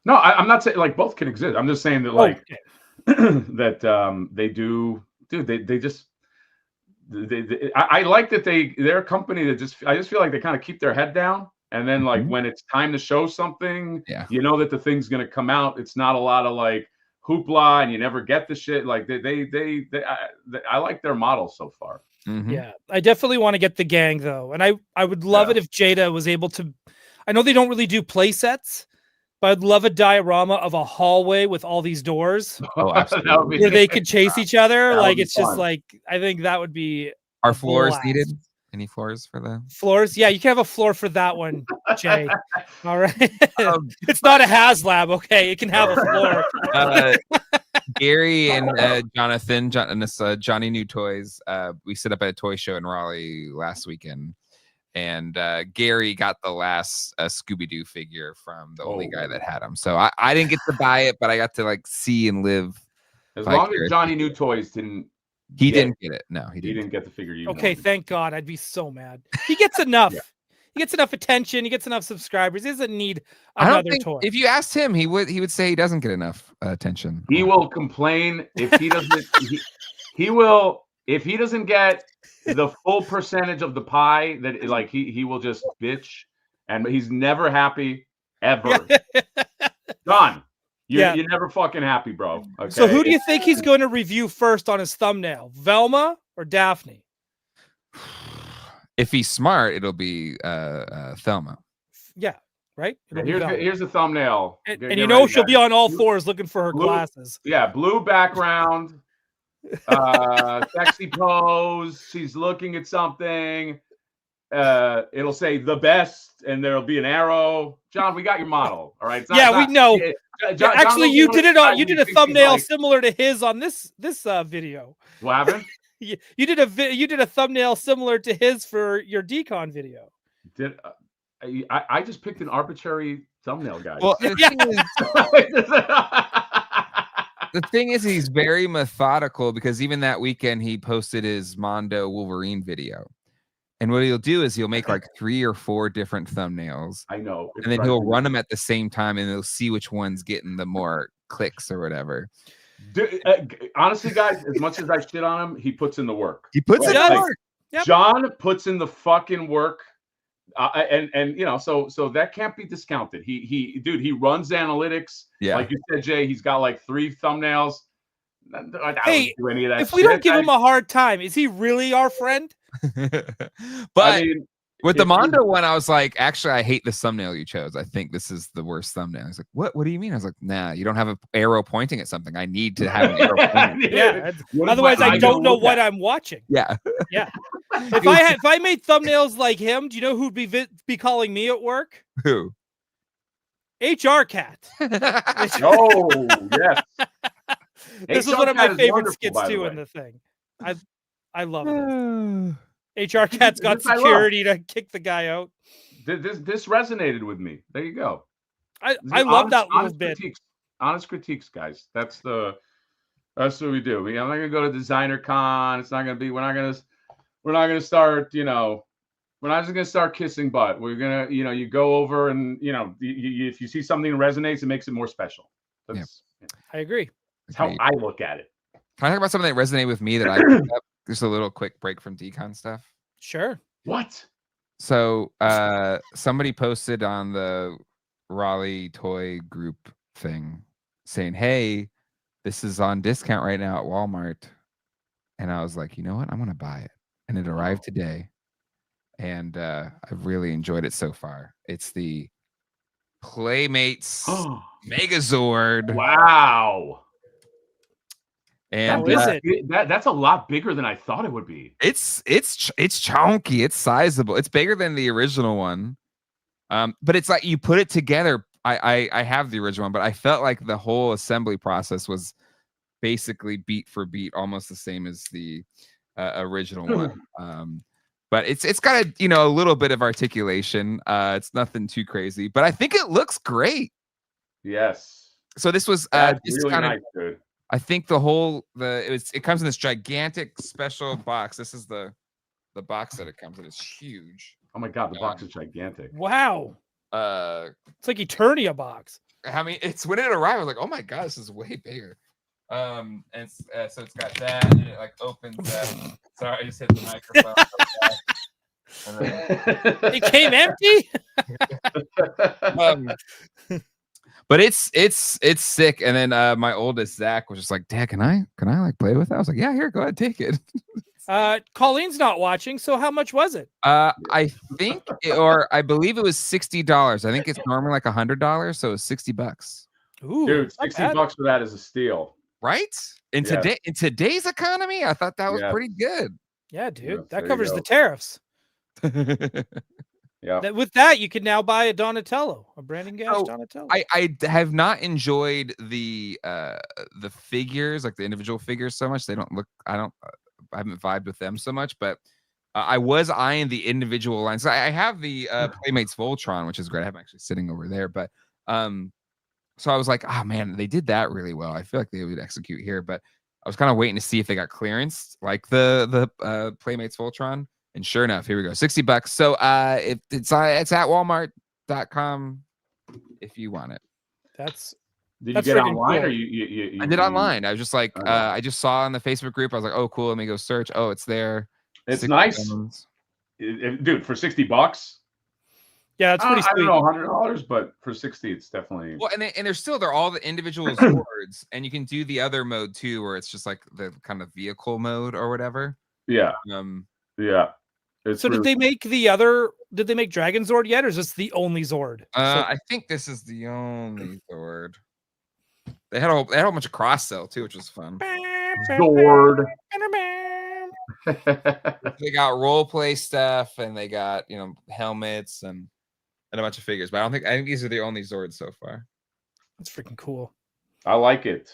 No, I'm not saying like both can exist. I'm just saying that like that they do, dude. They just I like that they're a company that I just feel like they kind of keep their head down, and then like when it's time to show something, you know that the thing's gonna come out. It's not a lot of like hoopla, and you never get the shit. Like I like their model so far. Yeah, I definitely want to get the gang though, and I would love it if Jada was able to. I know they don't really do play sets, but I'd love a diorama of a hallway with all these doors. Oh, absolutely. Where they could chase each other. Like it's just like I think that would be. Are floors needed? Any floors for the floors? Yeah, you can have a floor for that one, Jay. All right. It's not a HasLab, okay? It can have a floor. Gary and Jonathan, Johnny New Toys. We set up at a toy show in Raleigh last weekend, and Gary got the last Scooby-Doo figure from the only guy that had him. So I didn't get to buy it, but I got to like see and live. As long as Johnny New Toys didn't. He didn't get it. No, he didn't get the figure. Okay, thank God. I'd be so mad. He gets enough. He gets enough attention. He gets enough subscribers. He doesn't need another toy. If you asked him, he would say he doesn't get enough attention. He will complain if he doesn't. he will if he doesn't get the full percentage of the pie. That like he will just bitch, and he's never happy ever. Done. You're never fucking happy, bro. Okay? So who do you think he's going to review first on his thumbnail? Velma or Daphne? If he's smart, it'll be Thelma. Yeah, right? Here's the thumbnail. And you know she'll be on all fours looking for her glasses. Yeah, blue background, sexy pose. She's looking at something. It'll say the best, and there'll be an arrow. John, we got your model. All right. We know. John, actually, you did it on. You did a thumbnail similar to his on this video. What happened? You did a thumbnail similar to his for your decon video. I just picked an arbitrary thumbnail, guys. Well, the thing is, he's very methodical because even that weekend he posted his Mondo Wolverine video. And what he'll do is he'll make like 3 or 4 different thumbnails. I know. And then he'll run them at the same time, and he'll see which one's getting the more clicks or whatever. Honestly, guys, as much as I shit on him, he puts in the work. He puts in the work. Yep. John puts in the fucking work. And you know, so that can't be discounted. He runs analytics. Yeah. Like you said, Jay, he's got like 3 thumbnails. Hey, if we don't give him a hard time, is he really our friend? But with the Mondo one, I was like, actually, I hate the thumbnail you chose. I think this is the worst thumbnail. He's like, what do you mean? I was like, nah, you don't have an arrow pointing at something. I need to have an arrow pointing. Yeah. Otherwise, I don't know what I'm watching. Yeah. Yeah. If I made thumbnails like him, do you know who'd be calling me at work? Who? HR Cat. Oh, yes. This is one of my favorite skits too in the thing. I love this. HR Cat's got security to kick the guy out. This resonated with me. There you go. I love that little bit. Honest critiques, guys. That's what we do. I'm not gonna go to Designer Con. It's not gonna be. We're not gonna start. You know, we're not just gonna start kissing butt. We're gonna. You know, you go over and you know, if you see something that resonates, it makes it more special. I agree. That's how I look at it. Can I talk about something that resonated with me that I picked up? Just a little quick break from decon stuff. Sure. What? So somebody posted on the Raleigh toy group thing saying, hey, this is on discount right now at Walmart. And I was like, you know what? I'm going to buy it. And it arrived today. And I've really enjoyed it so far. It's the Playmates Megazord. Wow. And that's a lot bigger than I thought it would be. It's chunky. It's sizable. It's bigger than the original one. But it's like you put it together. I have the original one, but I felt like the whole assembly process was basically beat for beat, almost the same as the original one. But it's got a little bit of articulation. It's nothing too crazy, but I think it looks great. Yes. So this was really nice, dude. I think it comes in this gigantic special box. This is the the box that it comes in is huge. Oh my god, the box is gigantic. Wow. It's like Eternia box. I mean, it's when it arrived, I was like, oh my god, this is way bigger. And so it's got that, and it like opens up. Sorry, I just hit the microphone. It came empty. But it's sick. And then my oldest Zach was just like, Dad, can I like play with it? I was like, yeah, here, go ahead, take it. Colleen's not watching, so how much was it? I think I believe it was $60. I think it's normally like $100, so it's $60. Ooh, dude, $60 for that is a steal. Right? In today's economy, I thought that was pretty good. Yeah, dude. That covers the tariffs. Yeah. With that, you can now buy a Donatello, a Brandon Gash Donatello. I have not enjoyed the figures, like the individual figures, so much. They don't look. I haven't vibed with them so much, but I was eyeing the individual lines. I have the Playmates Voltron, which is great. I'm actually sitting over there, but so I was like, oh man, they did that really well. I feel like they would execute here, but I was kind of waiting to see if they got clearance, like the Playmates Voltron. And sure enough, here we go, $60. So it's at Walmart.com if you want it. Did you get online, cool. Or you I did online. I was just like, I just saw in the Facebook group. I was like, oh, cool. Let me go search. Oh, it's there. It's nice, dude. For $60. Yeah, it's pretty sweet. I don't know, $100, but for 60, it's definitely. Well, and they're all the individual swords, and you can do the other mode too, where it's just like the kind of vehicle mode or whatever. Yeah. Yeah. So did they make the other? Did they make Dragon Zord yet, or is this the only Zord? I think this is the only Zord. They had a whole bunch of cross sell too, which was fun. Zord. They got role play stuff, and they got helmets and a bunch of figures. But I think these are the only Zords so far. That's freaking cool. I like it.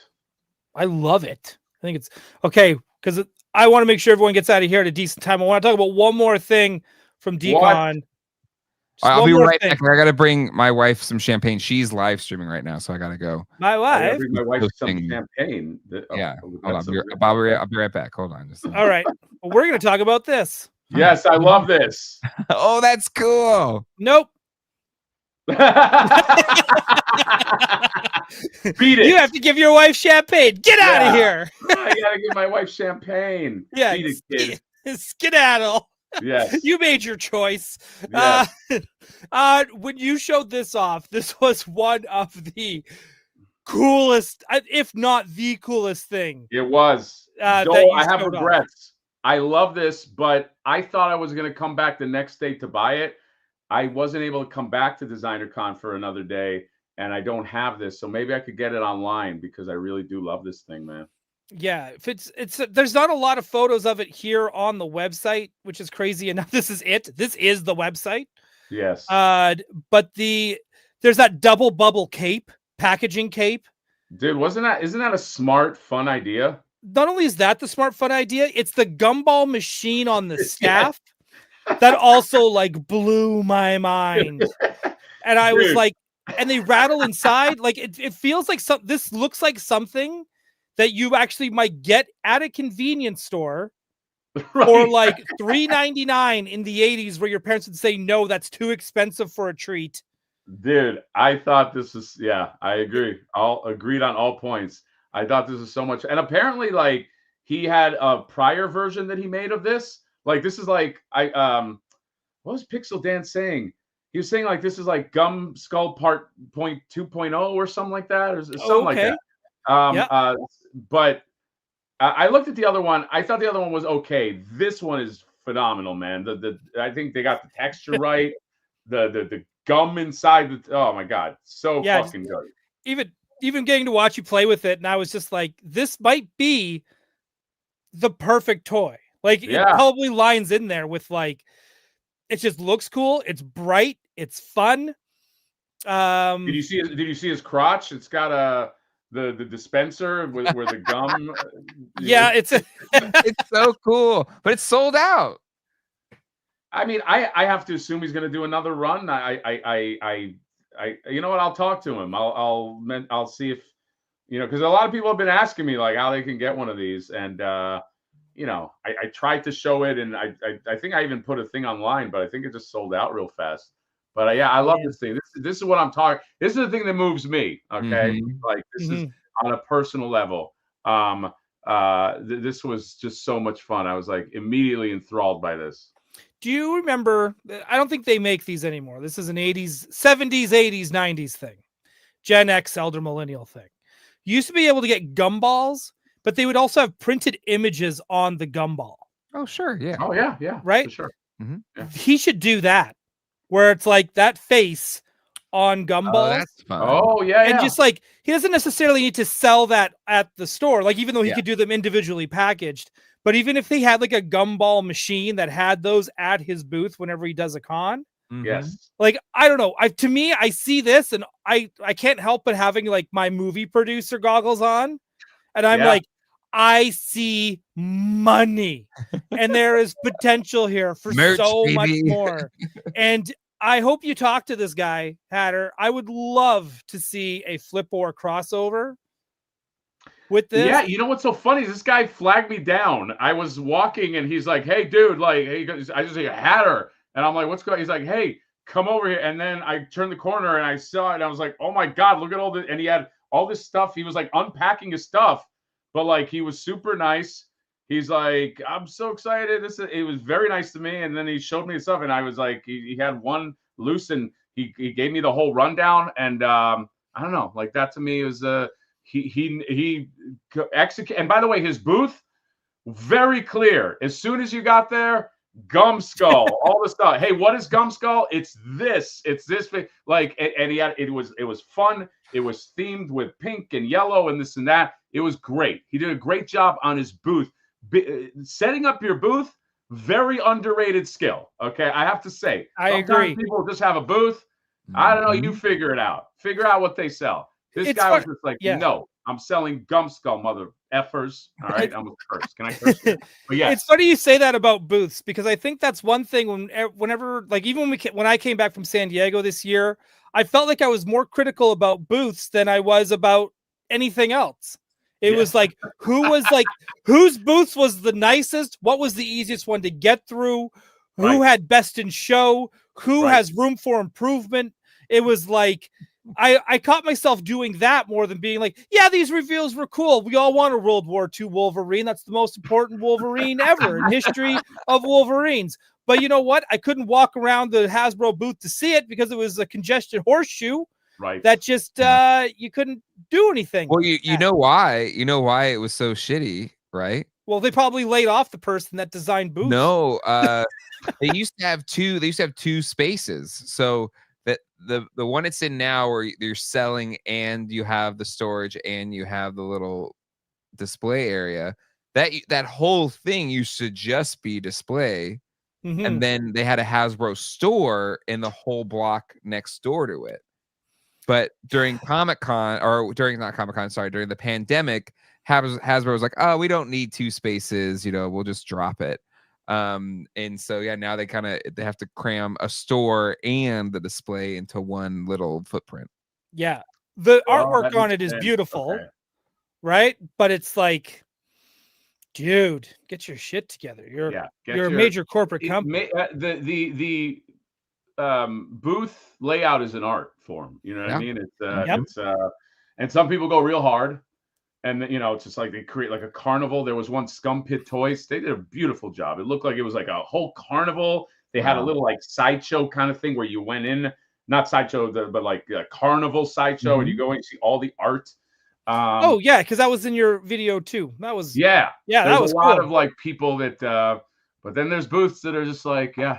I love it. I think it's okay because I want to make sure everyone gets out of here at a decent time. I want to talk about one more thing from Decon. I'll be right back. I got to bring my wife some champagne. She's live streaming right now, so I got to go. My wife? Bring my wife some champagne. Yeah. Hold on. I'll be right back. Hold on. All right. Well, we're going to talk about this. Yes, I love this. Oh, that's cool. Nope. Beat it. You have to give your wife champagne. Get out of here. I gotta give my wife champagne. Yeah. Beat it, kid. Skedaddle. Yes. You made your choice. Yes. When you showed this off, this was one of the coolest, if not the coolest thing. It was. Doell, I have regrets. I love this, but I thought I was going to come back the next day to buy it. I wasn't able to come back to Designer Con for another day, and I don't have this, so maybe I could get it online because I really do love this thing, man. Yeah, if it's there's not a lot of photos of it here on the website, which is crazy enough. This is it. This is the website. Yes. But there's that double bubble cape, packaging cape. Dude, isn't that a smart, fun idea? Not only is that the smart, fun idea, it's the gumball machine on the staff that also like blew my mind. And I was like, and they rattle inside. Like it feels like this looks like something that you actually might get at a convenience store for like $3.99 in the 80s, where your parents would say, no, that's too expensive for a treat. Dude, I thought this was, I agree. Agreed on all points. I thought this was so much. And apparently, like, he had a prior version that he made of this. Like, this is like, what was Pixel Dan saying? He was saying, like, this is like Gum Skull Part 2.0 or something like that, or something like that. But I looked at the other one. I thought the other one was okay. This one is phenomenal, man. I think they got the texture right. The gum inside. Oh my god, so fucking good. Even getting to watch you play with it, and I was just like, this might be the perfect toy. Like it probably lines in there with like, it just looks cool. It's bright. It's fun. Did you see his crotch? It's got the dispenser where the gum. Yeah, it's so cool, but it's sold out. I mean, I have to assume he's going to do another run. I you know what? I'll talk to him. I'll see if, because a lot of people have been asking me like how they can get one of these, and I tried to show it, and I think I even put a thing online, but I think it just sold out real fast. But yeah, I love this thing. This is what I'm talking. This is the thing that moves me. Okay, like this is on a personal level. This was just so much fun. I was like immediately enthralled by this. Do you remember? I don't think they make these anymore. This is an 80s, 70s, 80s, 90s thing. Gen X, elder millennial thing. You used to be able to get gumballs, but they would also have printed images on the gumball. Oh, sure. Yeah. Oh, yeah. Right? For sure. Yeah. He should do that, where it's like that face on gumballs. Oh, that's fun. Oh, yeah. And just like, he doesn't necessarily need to sell that at the store. Like, even though he could do them individually packaged, but even if they had like a gumball machine that had those at his booth whenever he does a con. Yes. Like, I don't know. To me, I see this and I can't help but having like my movie producer goggles on. And I'm like, I see money and there is potential here for merch, so baby. much more. And I hope you talk to this guy, Hatter. I would love to see a flip or crossover with this. Yeah, you know what's so funny is this guy flagged me down. I was walking and he's like, "Hey, dude, like, hey," I just say Hatter, and I'm like, "What's going on?" He's like, "Hey, come over here." And then I turned the corner and I saw it, and I was like, "Oh my God, look at all this!" And he had all this stuff. He was like unpacking his stuff, but like he was super nice. He's like, "I'm so excited." It was very nice to me. And then he showed me his stuff, and I was like, he had one loose, and he gave me the whole rundown. And I don't know, like that to me was he execute. And by the way, his booth very clear. As soon as you got there, Gum Skull, all the stuff. Hey, what is Gum Skull? It's this. Like, and he had it was fun. It was themed with pink and yellow and this and that. It was great. He did a great job on his booth. Setting up your booth, very underrated skill. Okay, I have to say. I agree. People just have a booth. I don't know. You figure it out. Figure out what they sell. This guy was just like, no, I'm selling Gum Skull, mother effers. All right, I'm gonna curse. Can I curse? But yeah, it's funny you say that about booths, because I think that's one thing whenever, like, even when I came back from San Diego this year, I felt like I was more critical about booths than I was about anything else. It was like, whose booths was the nicest? What was the easiest one to get through? Who had best in show? Who has room for improvement? It was like, I caught myself doing that more than being like, yeah, these reveals were cool. We all want a World War II Wolverine. That's the most important Wolverine ever in history of Wolverines. But you know what? I couldn't walk around the Hasbro booth to see it because it was a congested horseshoe. Right. That just you couldn't do anything. Well, you know why? You know why it was so shitty, right? Well, they probably laid off the person that designed booths. No, they used to have two spaces. So that the one it's in now, where you're selling and you have the storage and you have the little display area, that whole thing used to just be display. And then they had a Hasbro store in the whole block next door to it. But during Comic-Con, or during the pandemic, Hasbro was like, "Oh, we don't need two spaces, we'll just drop it." And so now they have to cram a store and the display into one little footprint. Yeah, the artwork on it is beautiful, right? But it's like, dude, get your shit together. You're a major corporate company. The booth layout is an art form. You know what I mean? It's and some people go real hard, and it's just like they create like a carnival. There was one Scum Pit Toys. They did a beautiful job. It looked like it was like a whole carnival. They had a little like sideshow kind of thing where you went in, not sideshow, but like a carnival sideshow, and you go and see all the art. Because that was in your video too. That was that was a lot of like people that. But then there's booths that are just like I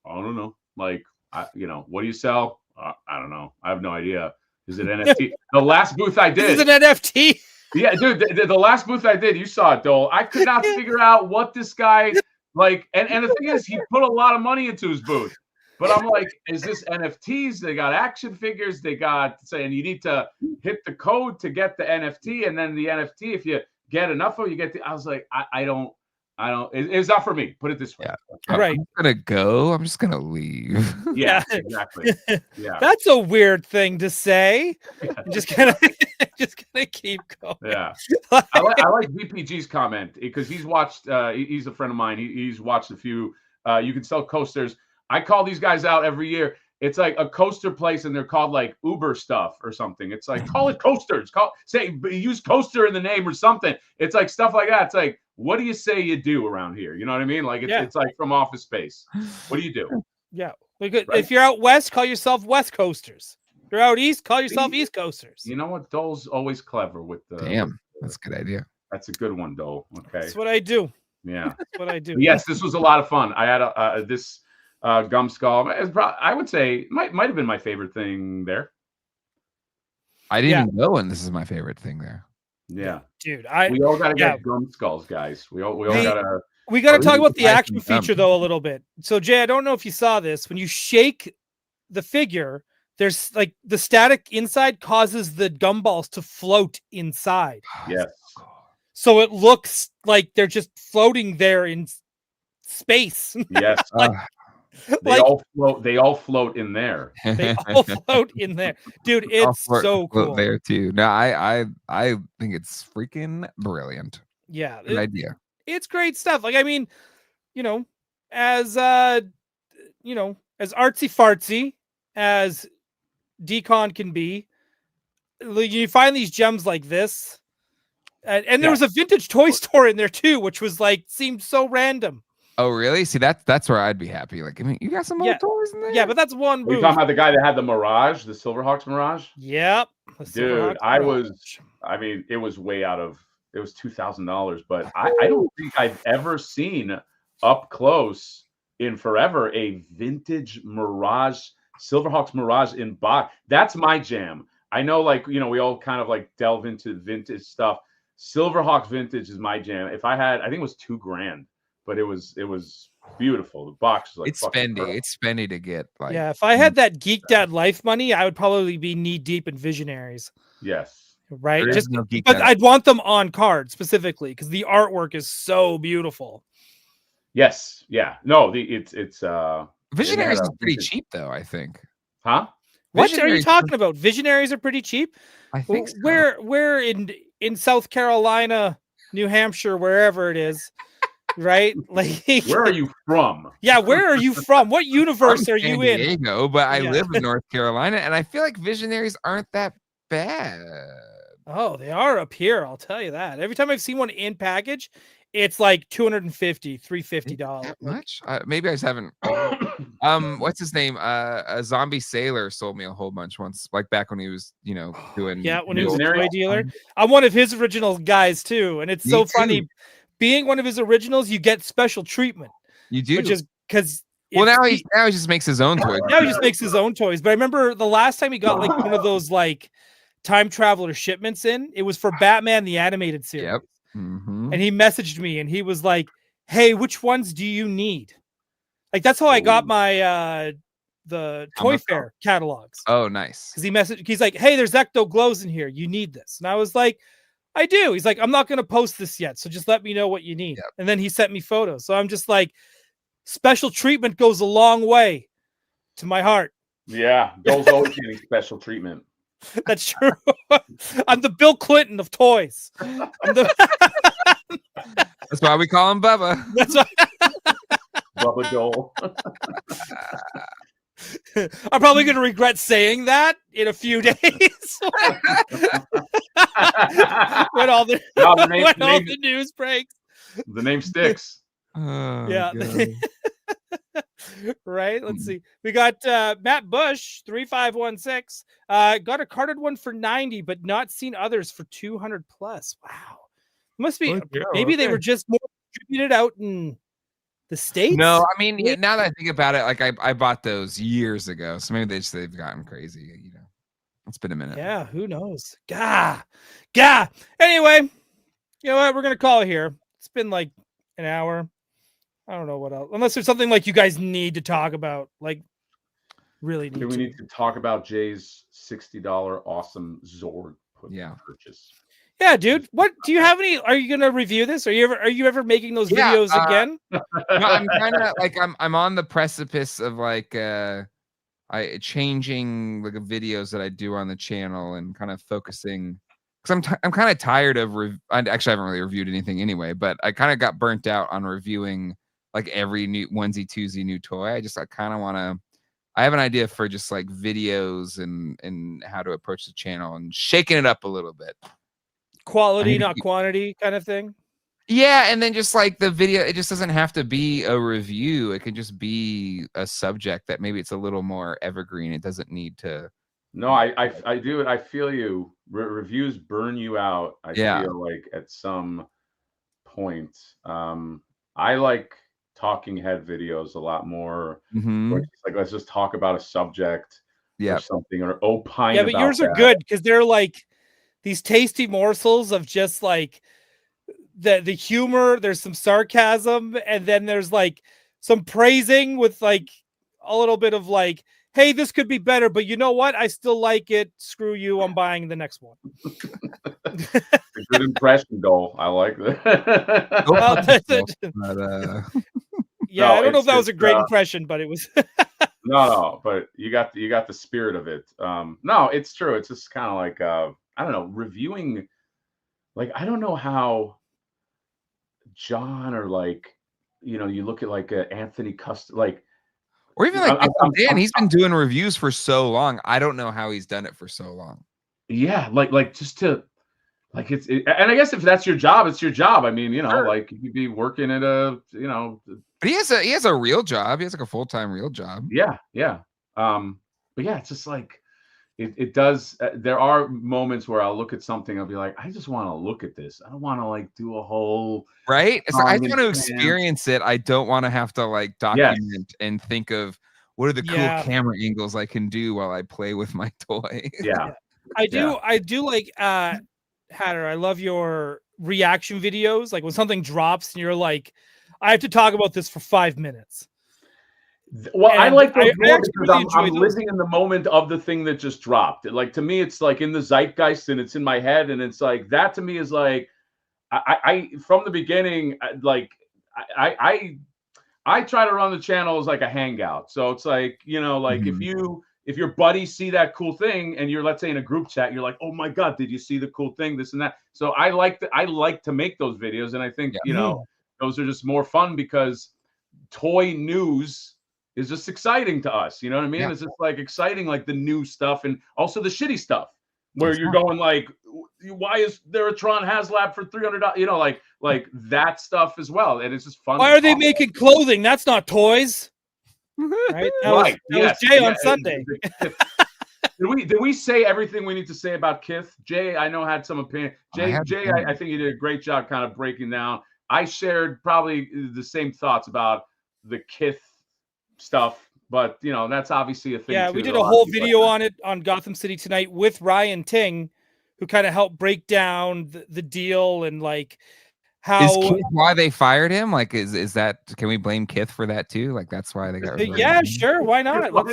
don't know. Like, what do you sell? I don't know. I have no idea. Is it NFT? The last booth I did. Is it an NFT? Yeah, dude. The last booth I did, you saw it, Doell. I could not figure out what this guy like. And the thing is, he put a lot of money into his booth. But I'm like, is this NFTs? They got action figures. They got saying you need to hit the code to get the NFT, and then the NFT, if you get enough of it, you get the. I was like, I don't. I don't. It's not for me. Put it this way. Yeah. Right. I'm gonna go. I'm just gonna leave. Yeah, exactly. Yeah. That's a weird thing to say. Yeah. I'm just gonna keep going. Yeah. I like VPG's comment because he's watched. He's a friend of mine. He's watched a few. You can sell coasters. I call these guys out every year. It's like a coaster place, and they're called like Uber stuff or something. It's like call it coasters. Use coaster in the name or something. It's like stuff like that. It's like, what do you say you do around here? You know what I mean? Like it's like from Office Space. What do you do? Yeah. If you're out west, call yourself West Coasters. If you're out east, call yourself East Coasters. You know what? Dole's always clever with the. Damn, that's a good idea. That's a good one, Dole. Okay. That's what I do. Yeah. That's what I do. But yes, this was a lot of fun. I had this gum skull. I would say might have been my favorite thing there. I didn't know, and this is my favorite thing there. Yeah, dude. We all gotta get gum skulls, guys. We all gotta. We gotta talk about the action feature though a little bit. So Jay, I don't know if you saw this. When you shake the figure, there's like the static inside causes the gumballs to float inside. Yes. So it looks like they're just floating there in space. Yes. They all float in there. They all float in there, dude. It's so cool there too. No, I think it's freaking brilliant. Yeah, good idea. It's great stuff. Like, I mean, as artsy fartsy as Decon can be, you find these gems like this. And there was a vintage toy store in there too, which was like seemed so random. Oh, really? See, that's where I'd be happy. Like, I mean, you got some old toys in there. Yeah, but that's one. Are you talking about the guy that had the Mirage, the Silverhawks Mirage? Yep. Dude, it was way out of. It was $2,000, but I don't think I've ever seen up close in forever a vintage Mirage, Silverhawks Mirage in box. That's my jam. I know, like, we all kind of like delve into vintage stuff. Silverhawks vintage is my jam. If I think it was $2,000, but it was beautiful. The box is like it's spendy. It's spendy to get. Like, if I had that Geek Dad life money, I would probably be knee deep in Visionaries. Yes. Right. But I'd want them on card specifically because the artwork is so beautiful. Yes. Yeah. No. It's Visionaries is pretty cheap though. I think. Huh? What are you talking about? Visionaries are pretty cheap. I think. So. Where in South Carolina, New Hampshire, wherever it is, right? Like, where are you from? Yeah, where are you from? What universe are you in? San Diego, but I live in North Carolina, and I feel like Visionaries aren't that bad. Oh, they are up here. I'll tell you that. Every time I've seen one in package, it's like $250, $350. That much? Maybe I just haven't. What's his name? A zombie sailor sold me a whole bunch once, like back when he was, doing. Yeah, when he was a toy dealer. I'm one of his original guys too, and it's so funny. Being one of his originals, you get special treatment. You do, which is because. Well, now he just makes his own toys. Now he just makes his own toys. But I remember the last time he got like one of those like time traveler shipments in, it was for Batman the animated series. Yep. Mm-hmm. And he messaged me and he was like, "Hey, which ones do you need?" Like that's how I got my the Toy Fair catalogs. Oh, nice. Because he's like, "Hey, there's Ecto Glows in here. You need this." And I was like, "I do." He's like, "I'm not gonna post this yet, so just let me know what you need." Yep. And then he sent me photos. So I'm just like, special treatment goes a long way to my heart. Yeah, Dole's always getting special treatment. That's true. I'm the Bill Clinton of toys. That's why we call him Bubba. That's why. Bubba Dole. I'm probably going to regret saying that in a few days when all the news breaks. The name sticks. Yeah. Right. Let's see. We got Matt Bush 3516. Got a carded one for 90, but not seen others for 200 plus. Wow. Must be maybe they were just more distributed out in the States. No, I mean, now that I think about it, like I bought those years ago, so maybe they've gotten crazy. It's been a minute. Yeah, who knows? Gah. Anyway, you know what? We're gonna call it here. It's been like an hour. I don't know what else. Unless there's something like you guys need to talk about, like really need. Do we need to talk about Jay's $60 awesome Zord purchase? Yeah, dude. What do you have any? Are you gonna review this? Are you ever making those videos again? No, I'm kind of like I'm on the precipice of like changing like the videos that I do on the channel and kind of focusing because I'm kind of tired of I actually haven't really reviewed anything anyway, but I kind of got burnt out on reviewing like every new onesie twosie new toy. I kind of want to. I have an idea for just like videos and how to approach the channel and shaking it up a little bit. Quality, not quantity, kind of thing. Yeah, and then just like the video, it just doesn't have to be a review. It can just be a subject that maybe it's a little more evergreen. It doesn't need to. No, I do it. I feel you. Reviews burn you out. I feel like at some point. I like talking head videos a lot more. Where it's like let's just talk about a subject or something or opine. Yeah, but about yours are good because they're like these tasty morsels of just like the humor. There's some sarcasm, and then there's like some praising with like a little bit of like, hey, this could be better, but you know what? I still like it. Screw you. I'm buying the next one. A good impression, Doell. I like that. Yeah, I don't know if that was a great impression, but it was. No, but you got the spirit of it. No, it's true. It's just kind of like I don't know, reviewing. Like I don't know how John or like you look at like Anthony like. Or even like Dan, he's been doing reviews for so long. I don't know how he's done it for so long. Yeah, like just to like and I guess if that's your job, it's your job. I mean, like you could be working at a, But he has a real job. He has like a full-time real job. Yeah. But yeah, it's just like it does. There are moments where I'll look at something, I'll be like, I just want to look at this. I don't want to like do a whole right. It's like, I just want to experience it. I don't want to have to like document and think of what are the cool camera angles I can do while I play with my toy. Yeah. I do like Hatter, I love your reaction videos. Like when something drops and you're like, I have to talk about this for 5 minutes. Well, and I like those more because I'm living in the moment of the thing that just dropped. Like to me, it's like in the zeitgeist and it's in my head, and it's like that to me is like I from the beginning, like I try to run the channel as like a hangout. So it's like like if your buddies see that cool thing and you're, let's say, in a group chat, you're like, oh my God, did you see the cool thing? This and that. So I like to make those videos, and I think those are just more fun because toy news is just exciting to us. You know what I mean? It's just like exciting, like the new stuff and also the shitty stuff where you're going like, why is there a Tron HasLab for $300? Like that stuff as well. And it's just fun. Why are they making clothing? That's not toys. Right? That was Jay on Sunday. Did we say everything we need to say about Kith? Jay, I know had some opinion. Jay, I think you did a great job kind of breaking down. I shared probably the same thoughts about the Kith stuff, but that's obviously a thing. Yeah, we did a whole video on it on Gotham City Tonight with Ryan Ting, who kind of helped break down the deal and like how is Kith why they fired him. Like, is that, can we blame Kith for that too? Like that's why they got yeah, sure, why not? Let's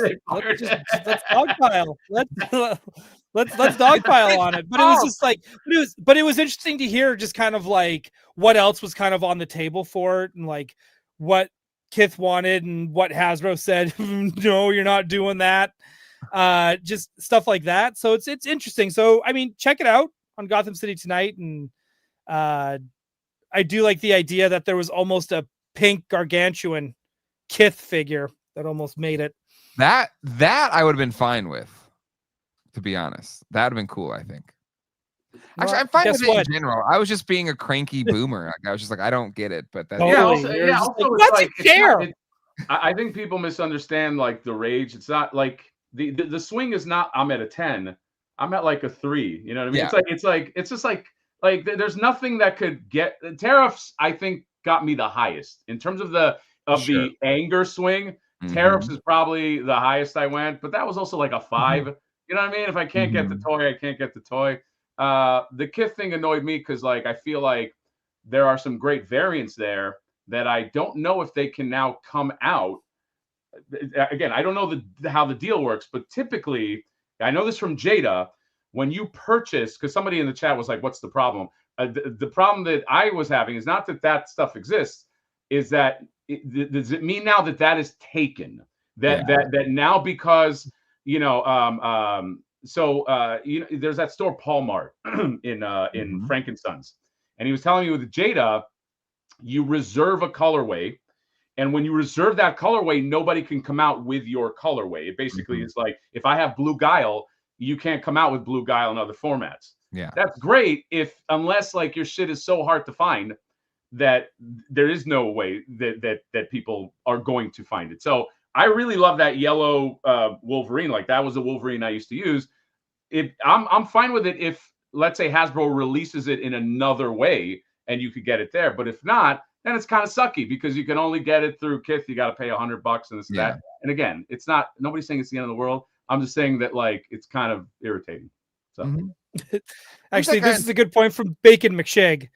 dogpile. Let's dogpile on it. But it was just like it was interesting to hear just kind of like what else was kind of on the table for it and like what Kith wanted and what Hasbro said, no, you're not doing that. Just stuff like that. So it's interesting. So I mean, check it out on Gotham City Tonight. And I do like the idea that there was almost a pink gargantuan Kith figure that almost made it. That I would have been fine with, to be honest. That would have been cool, I think. Actually, I'm fine with it in general. I was just being a cranky boomer. Like, I was just like, I don't get it. But that's also like, I think people misunderstand like the rage. It's not like the swing is not I'm at a 10. I'm at like a 3. You know what I mean? Yeah. It's just like there's nothing that could get tariffs. I think got me the highest in terms of the anger swing. Tariffs is probably the highest I went, but that was also like a 5. You know what I mean? If I can't get the toy, I can't get the toy. The Kith thing annoyed me because like I feel like there are some great variants there that I don't know if they can now come out. Again, I don't know how the deal works, but typically, I know this from Jada. when you purchase, because somebody in the chat was like, "What's the problem?" The problem that I was having is not that stuff exists, is that does it mean now that is taken? That now, because you know, there's that store Paul Mart in Frankensons, and he was telling me with Jada, you reserve a colorway, and when you reserve that colorway, nobody can come out with your colorway. It basically is like, if I have Blue Guile, you can't come out with Blue Guile in other formats. Yeah, that's great unless like your shit is so hard to find that there is no way that people are going to find it. So I really love that yellow Wolverine. Like, that was the Wolverine I used to use. I'm fine with it if, let's say, Hasbro releases it in another way and you could get it there. But if not, then it's kind of sucky because you can only get it through Kith. You got to pay $100 and this and that. And again, it's not, nobody's saying it's the end of the world. I'm just saying that, like, it's kind of irritating. So actually, this is a good point from Bacon McShag.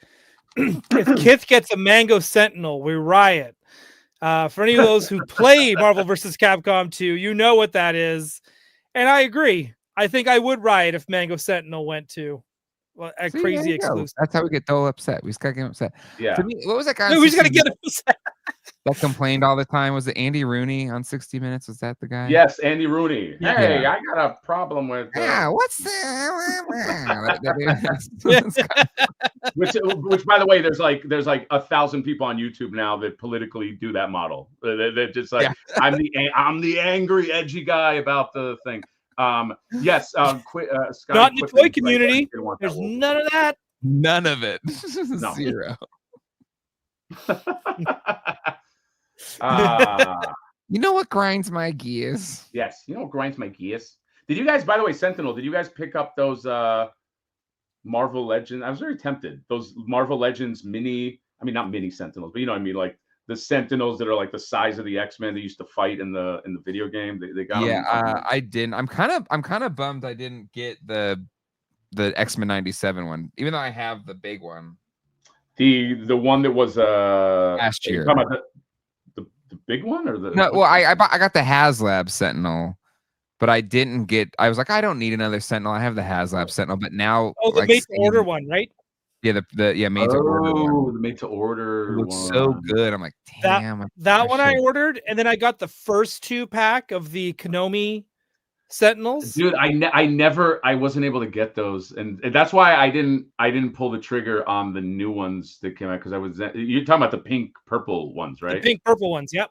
If Kith gets a Mango Sentinel, we riot. For any of those who play Marvel vs. Capcom 2, you know what that is. And I agree. I think I would riot if Mango Sentinel went to a crazy exclusive. That's how we get Doell upset. We just gotta get him upset. Yeah. For me, what was that guy? No, we just gotta get him upset. That complained all the time. Was it Andy Rooney on 60 Minutes? Was that the guy? Yes, Andy Rooney. Yeah. Hey, I got a problem with. What's which, by the way, there's like 1,000 people on YouTube now that politically do that model. They're just like, I'm the angry, edgy guy about the thing. Yes, Scott, not in the toy community. There's none of that. None of it. No. Zero. You know what grinds my gears? Yes, you know what grinds my gears? Did you guys, by the way, Sentinel, did you guys pick up those Marvel Legends? I was very tempted. Those Marvel Legends not mini Sentinels, but you know what I mean, like the Sentinels that are like the size of the X-Men they used to fight in the video game. They got them. I didn't. I'm kind of bummed I didn't get the X-Men 97 one, even though I have the big one. The one that was last year. The big one or the no? Well, I got the HasLab Sentinel, but I didn't get. I was like, I don't need another Sentinel. I have the HasLab Sentinel, but now the made to order one, right? Yeah, the made to order one. The made to order looks so good. I'm like, damn. That one I ordered, and then I got the first 2-pack of the Konami Sentinels. Dude, I wasn't able to get those, and that's why I didn't pull the trigger on the new ones that came out, because you're talking about the pink purple ones, right? The pink purple ones, yep.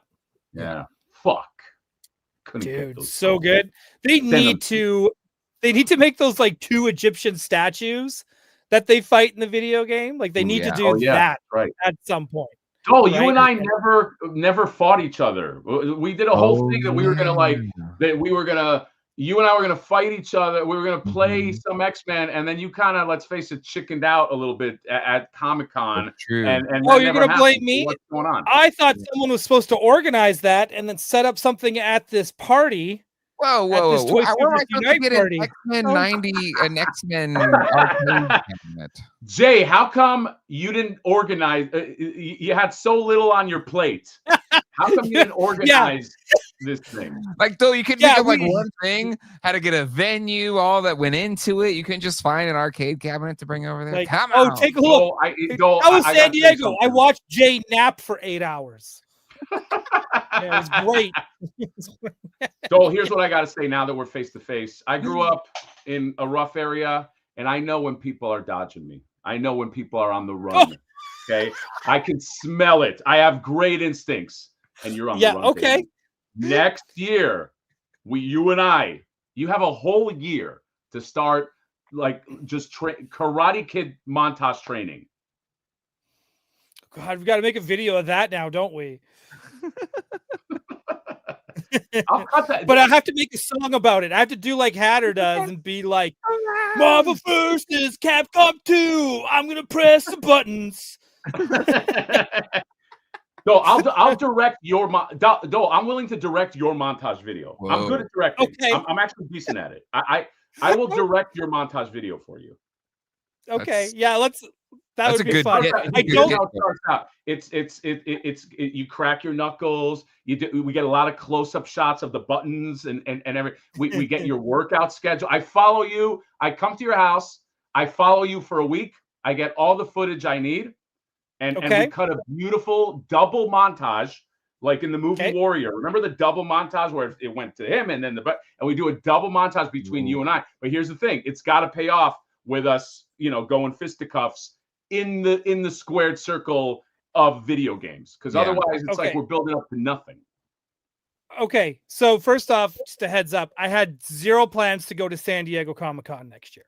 Yeah. Fuck. Couldn't Dude, get those. so good. They need to make those like 2 Egyptian statues that they fight in the video game. Like they need to do that right at some point. Oh, right? You and I never fought each other. We did a whole thing that we were gonna you and I were gonna fight each other. We were gonna play some X-Men, and then you kind of, let's face it, chickened out a little bit at Comic-Con. True. And you're gonna blame me? What's going on? I thought someone was supposed to organize that and then set up something at this party. Whoa! Where am I supposed to get an X-Men 90, an X-Men arcade cabinet? Jay, how come you didn't organize? You had so little on your plate. How come you didn't organize this thing? Like, though, you could think of like one thing, how to get a venue, all that went into it. You couldn't just find an arcade cabinet to bring over there. Like, come on. Take a look. I was San Diego. I watched Jay nap for 8 hours. It was great. So here's what I got to say now that we're face to face. I grew up in a rough area, and I know when people are dodging me. I know when people are on the run. Okay, I can smell it. I have great instincts, and you're on the run. Okay. Baby. Next year, you and I, you have a whole year to start like just Karate Kid montage training. God, we got to make a video of that now, don't we? I'll cut that. But I have to make a song about it. I have to do like Hatter does and be like, Marvel versus Capcom 2. I'm gonna press the buttons. No, I'll direct your I'm willing to direct your montage video. Whoa. I'm good at directing. Okay. I'm actually decent at it. I will direct your montage video for you. Okay. Yeah, let's That That's would a be good fun. hit. I Here's don't. how it starts out. You crack your knuckles. We get a lot of close-up shots of the buttons and we get your workout schedule. I follow you. I come to your house. I follow you for a week. I get all the footage I need, and we cut a beautiful double montage, like in the movie Warrior. Remember the double montage where it went to him and then and we do a double montage between you and I. But here's the thing: it's got to pay off with us, going fisticuffs in the squared circle of video games, because otherwise it's like we're building up to nothing. Okay, so first off, just a heads up, I had zero plans to go to San Diego Comic-Con next year.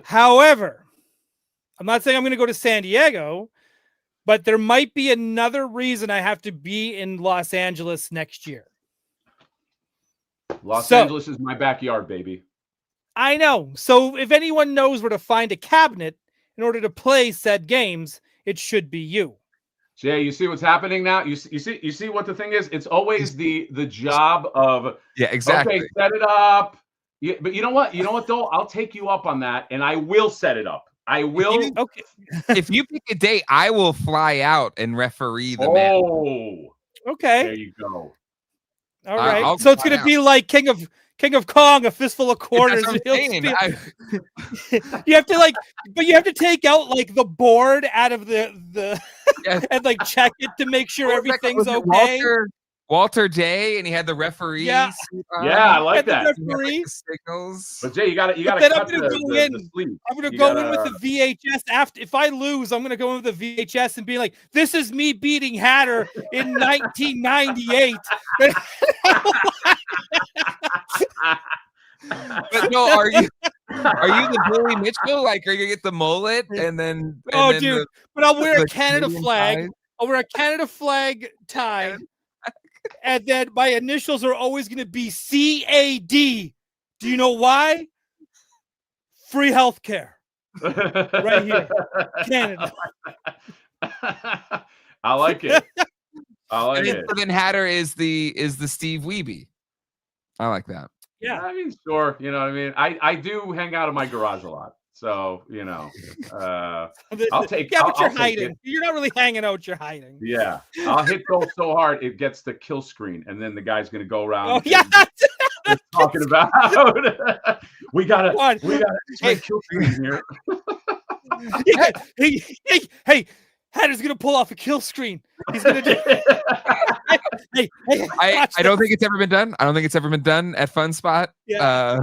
However, I'm not saying I'm going to go to San Diego, but there might be another reason I have to be in Los Angeles next year. Los Angeles is my backyard, baby. I know. So if anyone knows where to find a cabinet in order to play said games, it should be you. Jay, you see what's happening now? You see what the thing is? It's always the job of exactly. Okay, set it up. Yeah, but you know what? Though, I'll take you up on that, and I will set it up. I will. If you pick a date, I will fly out and referee the match. Oh, okay. There you go. All right. So it's going to be like King of Kong, a fistful of quarters. You have to but you have to take out like the board out of the and like check it to make sure everything's okay. Walter Day, and he had the referee. Yeah, I like that. Signals. But Jay, you got to cut the sleeve. I'm going to go in with the VHS. If I lose, I'm going to go in with the VHS and be like, "This is me beating Hatter in 1998." But no, are you the Billy Mitchell? Like, are you gonna get the mullet and then? Dude! But I'll wear a Canada flag. I'll wear a Canada flag tie. And then my initials are always going to be CAD. Do you know why? Free healthcare. Right here. Canada. I like it. I like it. So then Hatter is the Steve Wiebe. I like that. Yeah. I mean, sure. You know what I mean? I do hang out in my garage a lot. So, I'll take. Yeah, but you're hiding. You're not really hanging out. You're hiding. Yeah, I'll hit goal so hard it gets the kill screen, and then the guy's gonna go around. Oh yeah, talking about we gotta kill screen here. Hey, Hatter's gonna pull off a kill screen. He's gonna do. I don't think it's ever been done. I don't think it's ever been done at Fun Spot. Yeah.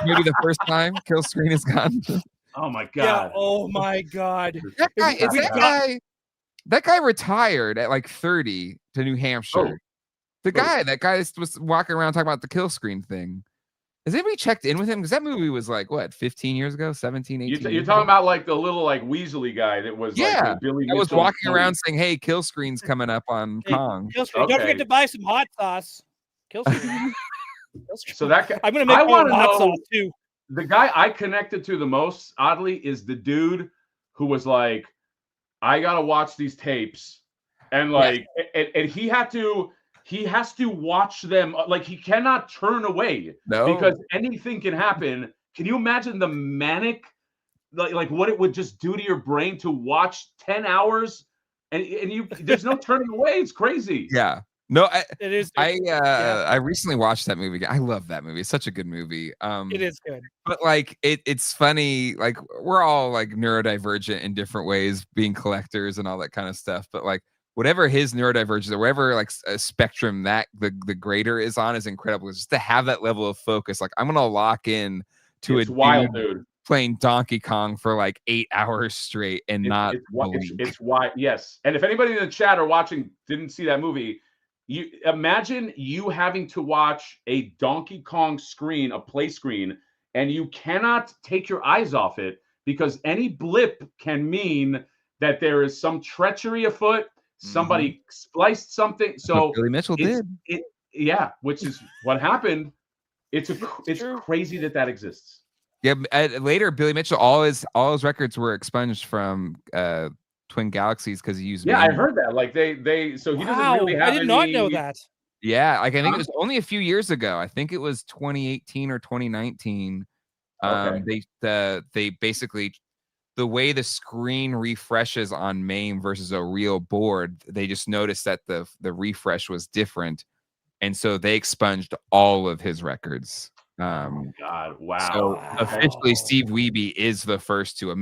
Maybe the first time kill screen is gone. Oh my god. Yeah, oh my god. That guy retired at like 30 to New Hampshire. Oh. That guy was walking around talking about the kill screen thing. Has anybody checked in with him? Because that movie was like, what, 15 years ago? 17, 18 You're talking about like the little like Weasley guy that was like Billy Mitchell. I was walking around saying, hey, kill screen's coming up on Kong. Kill screen. Don't forget to buy some hot sauce. Kill screen. So that guy, I'm gonna make more hot sauce too. The guy I connected to the most, oddly, is the dude who was like, I gotta watch these tapes, and like, and he has to watch them. Like, he cannot turn away because anything can happen. Can you imagine the manic, like what it would just do to your brain to watch 10 hours and you? There's no turning away. It's crazy. Yeah. No, it is. I recently watched that movie. I love that movie. It's such a good movie. It is good. But like it's funny, like we're all like neurodivergent in different ways, being collectors and all that kind of stuff. But like whatever his neurodivergence or whatever like a spectrum that the grader is on is incredible. Just to have that level of focus. Like I'm gonna lock in to a wild dude playing Donkey Kong for like 8 hours straight and it's why yes. And if anybody in the chat or watching didn't see that movie, you imagine you having to watch a Donkey Kong screen, a play screen, and you cannot take your eyes off it because any blip can mean that there is some treachery afoot. Somebody spliced something. So Billy Mitchell did. Which is what happened. It's crazy that exists. Yeah. Later, Billy Mitchell, all his records were expunged from Twin Galaxies because he used. Yeah, I heard that. Like they. So he doesn't really have. I did not know that. Yeah, like I think it was only a few years ago. I think it was 2018 or 2019. They basically the way the screen refreshes on MAME versus a real board, they just noticed that the refresh was different, and so they expunged all of his records. Oh God! Wow. So officially, Steve Wiebe is the first to a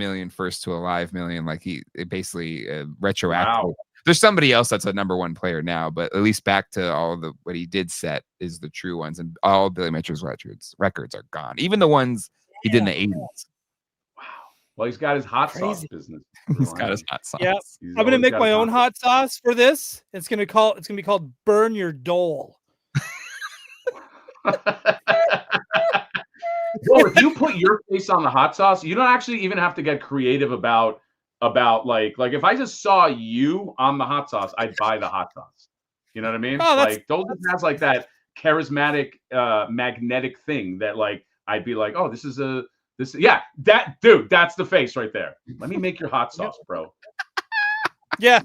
live million. Like he basically retroactive. Wow. There's somebody else that's a #1 player now, but at least back to all the what he did set is the true ones, and all Billy Mitchell's records are gone, even the ones he did in the 80s. Wow. Well, he's got his hot sauce business. He's got his hot sauce. Yeah. I'm gonna make my own hot sauce for this. It's gonna be called Burn Your Doell. Well, if you put your face on the hot sauce, you don't actually even have to get creative about like if I just saw you on the hot sauce, I'd buy the hot sauce. You know what I mean? Oh, like Dolan has like that charismatic magnetic thing that like I'd be like, oh, that's the face right there. Let me make your hot sauce, bro. Yeah.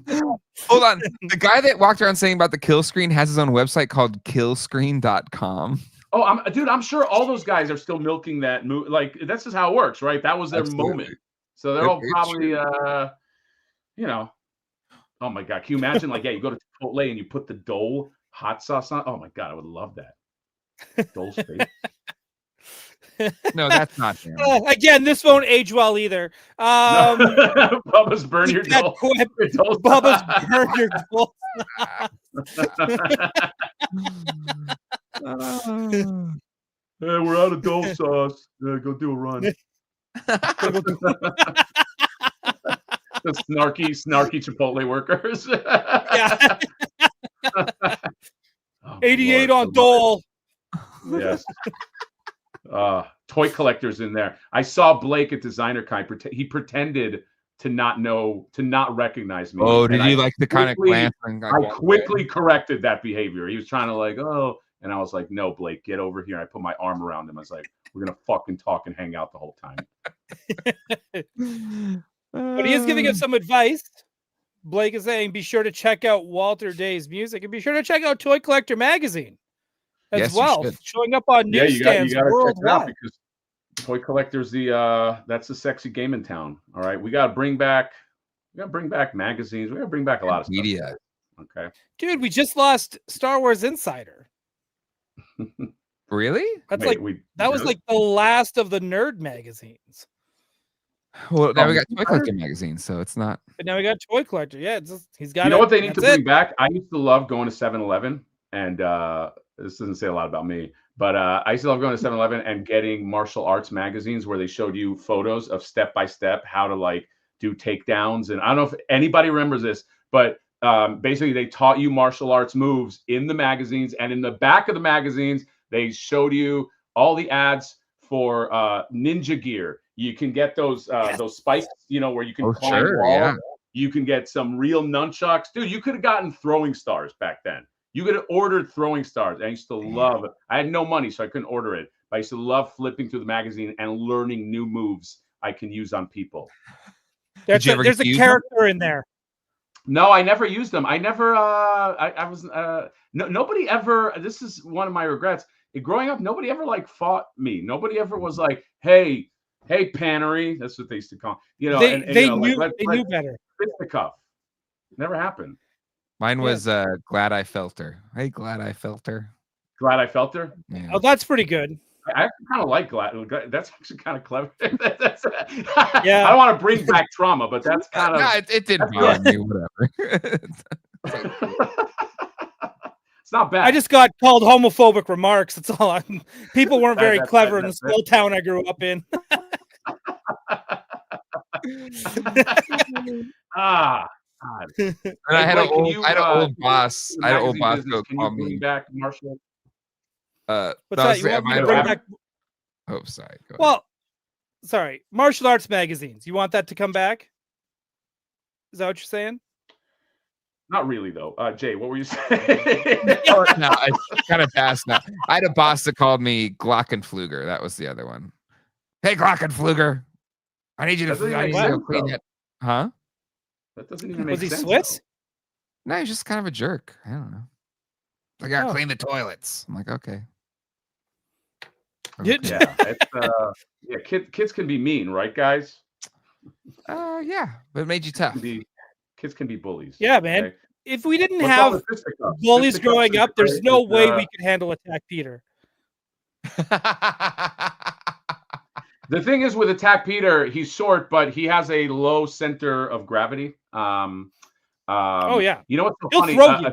Hold on. The guy that walked around saying about the kill screen has his own website called killscreen.com. Oh, I'm sure all those guys are still milking that move. Like that's just how it works, right? That was their moment. So they're all probably, you know. Oh my God, can you imagine? Like, yeah, you go to Chipotle and you put the Doell hot sauce on. Oh my God, I would love that. Doell's face. No, that's not him. Again, this won't age well either. Bubba's Burn Your Doell. Bubba's Burn Your Doell. Hey, we're out of Doell sauce. Go do a run. The snarky Chipotle workers. Yeah. Oh, 88 Lord. on Doell. Yes. Toy collectors in there. I saw Blake at Designer Kind. He pretended to not recognize me. Oh, did you like the kind of glance? I quickly corrected that behavior. He was trying to like, oh, and I was like, no, Blake, get over here. I put my arm around him. I was like, we're gonna fucking talk and hang out the whole time. But he is giving us some advice. Blake is saying, be sure to check out Walter Day's music and be sure to check out Toy Collector Magazine as well. Showing up on newsstands worldwide. Because Toy Collector's that's the sexy game in town. All right. We gotta bring back magazines. We gotta bring back a lot of media. Stuff. Okay. Dude, we just lost Star Wars Insider. Really? That's that was like the last of the nerd magazines. Well, now we got Toy Collector magazine, so it's not. But now we got Toy Collector. Yeah, he's got. You know what they need to bring back? I used to love going to 7-Eleven, and this doesn't say a lot about me, but I used to love going to 7-Eleven and getting martial arts magazines where they showed you photos of step by step how to like do takedowns. And I don't know if anybody remembers this, but basically they taught you martial arts moves in the magazines, and in the back of the magazines they showed you all the ads for ninja gear. You can get those spikes, where you can climb walls. Yeah. You can get some real nunchucks. Dude, you could have gotten throwing stars back then. You could have ordered throwing stars. I used to love it. I had no money, so I couldn't order it. But I used to love flipping through the magazine and learning new moves I can use on people. There's a character in there. No, I never used them. I never, nobody ever, this is one of my regrets. Growing up, nobody ever like fought me. Nobody ever was like, hey, Pannery. That's what they used to call. They knew better. Fisticuff. Never happened. Mine was Glad I Felt Her. Hey, Glad I Felt Her. Glad I Felt Her. Yeah. Oh, that's pretty good. I kind of like Glad. That's actually kind of clever. Yeah. I don't want to bring back trauma, but that's kind of. No, it didn't bother me. Whatever. It's not bad. I just got called homophobic remarks. That's all. People weren't very clever in the small town I grew up in. God. And I had an old boss. I had an old boss go call me. Bring back Marshall. What's that? You want me to bring back? Oh, sorry. Well, sorry. Martial arts magazines. You want that to come back? Is that what you're saying? Not really, though. Jay, what were you saying? No, I kind of passed now. I had a boss that called me Glockenfluger. That was the other one. Hey, Glockenfluger. I need you to clean it. Huh? That doesn't even make sense. Was he Swiss? Though. No, he's just kind of a jerk. I don't know. I gotta clean the toilets. I'm like, okay. Yeah, kids can be mean, right, guys? Yeah, but it made you tough. Kids can be bullies. Yeah, man. Okay? If we didn't What's have all the fisticuffs? bullies Fisticuffs growing is up, there's great. no It's, way we could handle Attack Peter. The thing is with Attack Peter, he's short, but he has a low center of gravity. Oh yeah. You know what's so He'll funny? throw you.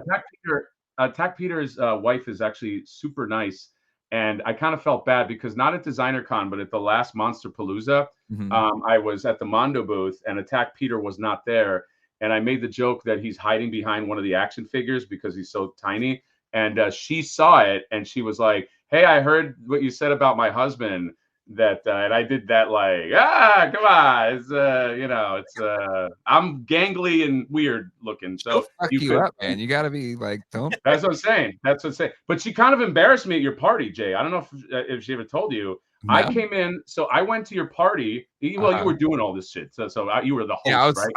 Attack Peter's wife is actually super nice, and I kind of felt bad because not at Designer Con, but at the last Monster Palooza, I was at the Mondo booth, and Attack Peter was not there, and I made the joke that he's hiding behind one of the action figures because he's so tiny, and she saw it, and she was like, "Hey, I heard what you said about my husband." And I did that like, come on, it's I'm gangly and weird looking, so fuck you up, man. You gotta be like, don't. That's what I'm saying. But she kind of embarrassed me at your party, Jay. I don't know if she ever told you. No. I came in, so I went to your party. Well, you were doing all this shit, so you were the host, right?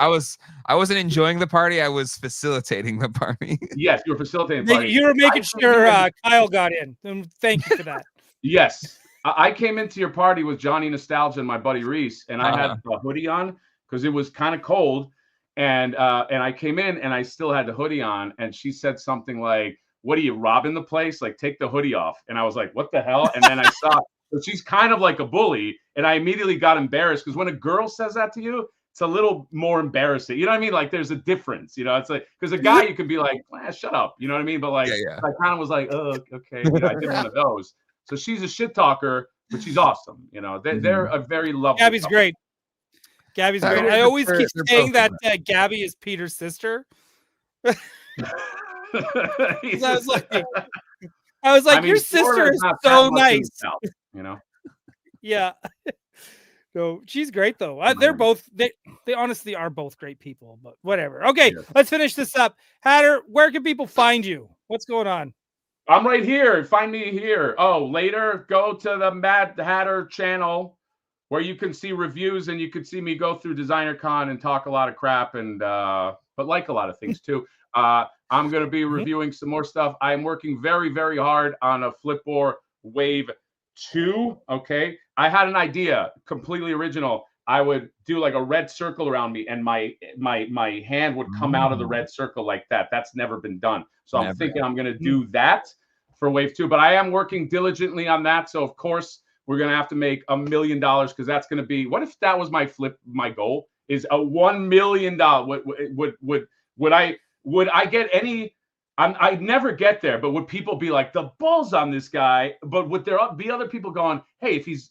I wasn't enjoying the party. I was facilitating the party. Yes, you were facilitating the party. You were making sure Kyle got in. Thank you for that. Yes. I came into your party with Johnny Nostalgia and my buddy Reese, and I had a hoodie on because it was kind of cold. And I came in and I still had the hoodie on, and she said something like, "What are you, robbing the place? Like, take the hoodie off." And I was like, "What the hell?" And then I saw so she's kind of like a bully, and I immediately got embarrassed because when a girl says that to you, it's a little more embarrassing. You know what I mean? Like, there's a difference. You know, it's like because a guy you could be like, "Shut up," you know what I mean? But like, I kind of was like, "Oh, okay." You know, I did one of those. So she's a shit talker, but she's awesome. You know, they're a very lovely. Gabby's couple. great. Gabby's great. I always keep saying that Gabby is Peter's sister. I was like, your sister is so nice. South, you know. Yeah. No, she's great though. They're both they honestly are both great people, but whatever. Okay, let's finish this up. Hatter, where can people find you? What's going on? I'm right here. Find me here. Oh, later, go to the Mad Hatter channel where you can see reviews and you can see me go through Designer Con and talk a lot of crap and but like a lot of things too. I'm going to be reviewing some more stuff. I'm working very, very hard on a Flipboard Wave 2. Okay. I had an idea, completely original. I would do like a red circle around me and my hand would come out of the red circle like that. That's never been done. So I'm thinking I'm going to do that for Wave 2, but I am working diligently on that. So of course we're going to have to make $1 million because that's going to be, what if that was my goal is a $1 million. Would I get any, I'd never get there, but would people be like the balls on this guy? But would there be other people going, hey, if he's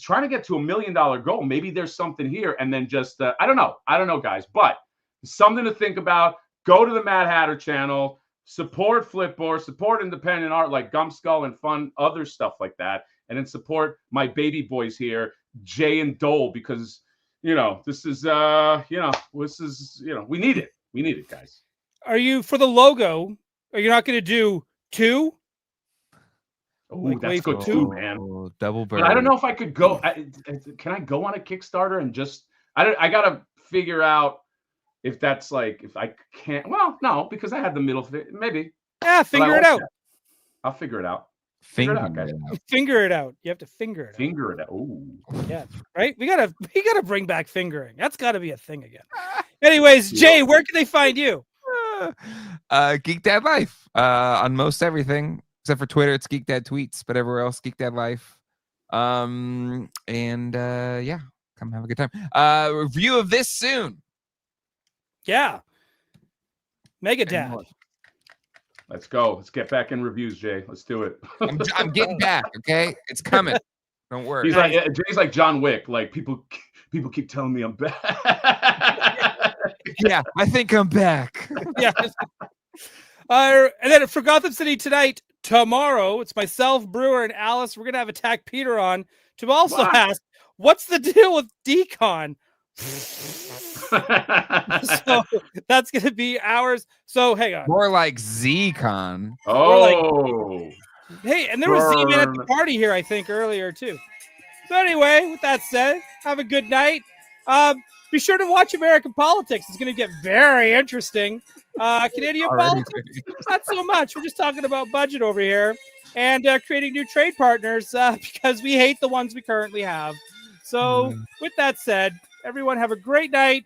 trying to get to $1 million goal, maybe there's something here. And then just, I don't know, guys, but something to think about. Go to the Mad Hatter channel, support Flipboard, support independent art like Gumskull and fun other stuff like that. And then support my baby boys here, Jay and Doell, because, this is, we need it. We need it, guys. Are you, for the logo, are you not going to do 2? Oh, like that's good too, man. Double bird. But I don't know if I could go. Can I go on a Kickstarter and just? I gotta figure out if that's like if I can't. Well, no, because I had the middle. Maybe. Yeah, figure it out. I'll figure it out. Figure it out, guys. Figure it out. You have to finger it out. Finger it out. Ooh. Yeah, right. We gotta bring back fingering. That's got to be a thing again. Anyways, Jay, where can they find you? Geek Dad Life on most everything. Except for Twitter, it's Geek Dad Tweets, but everywhere else, Geek Dad Life. Come have a good time. Review of this soon. Yeah. Mega Dad. Let's go. Let's get back in reviews, Jay. Let's do it. I'm getting back, okay? It's coming. Don't worry. Jay's like John Wick. Like people keep telling me I'm back. Yeah, I think I'm back. Yeah. And then for Gotham City tonight, tomorrow, it's myself, Brewer, and Alice. We're going to have Attack Peter on to also ask, what's the deal with Decon? So that's going to be ours. So hang on. More like Z-Con. Oh. Hey, and there was Z-Man at the party here, I think, earlier, too. So anyway, with that said, have a good night. Be sure to watch American Politics. It's going to get very interesting. Canadian politics, not so much. We're just talking about budget over here and creating new trade partners because we hate the ones we currently have. So with that said, Everyone have a great night,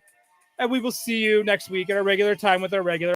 and we will see you next week at our regular time with our regular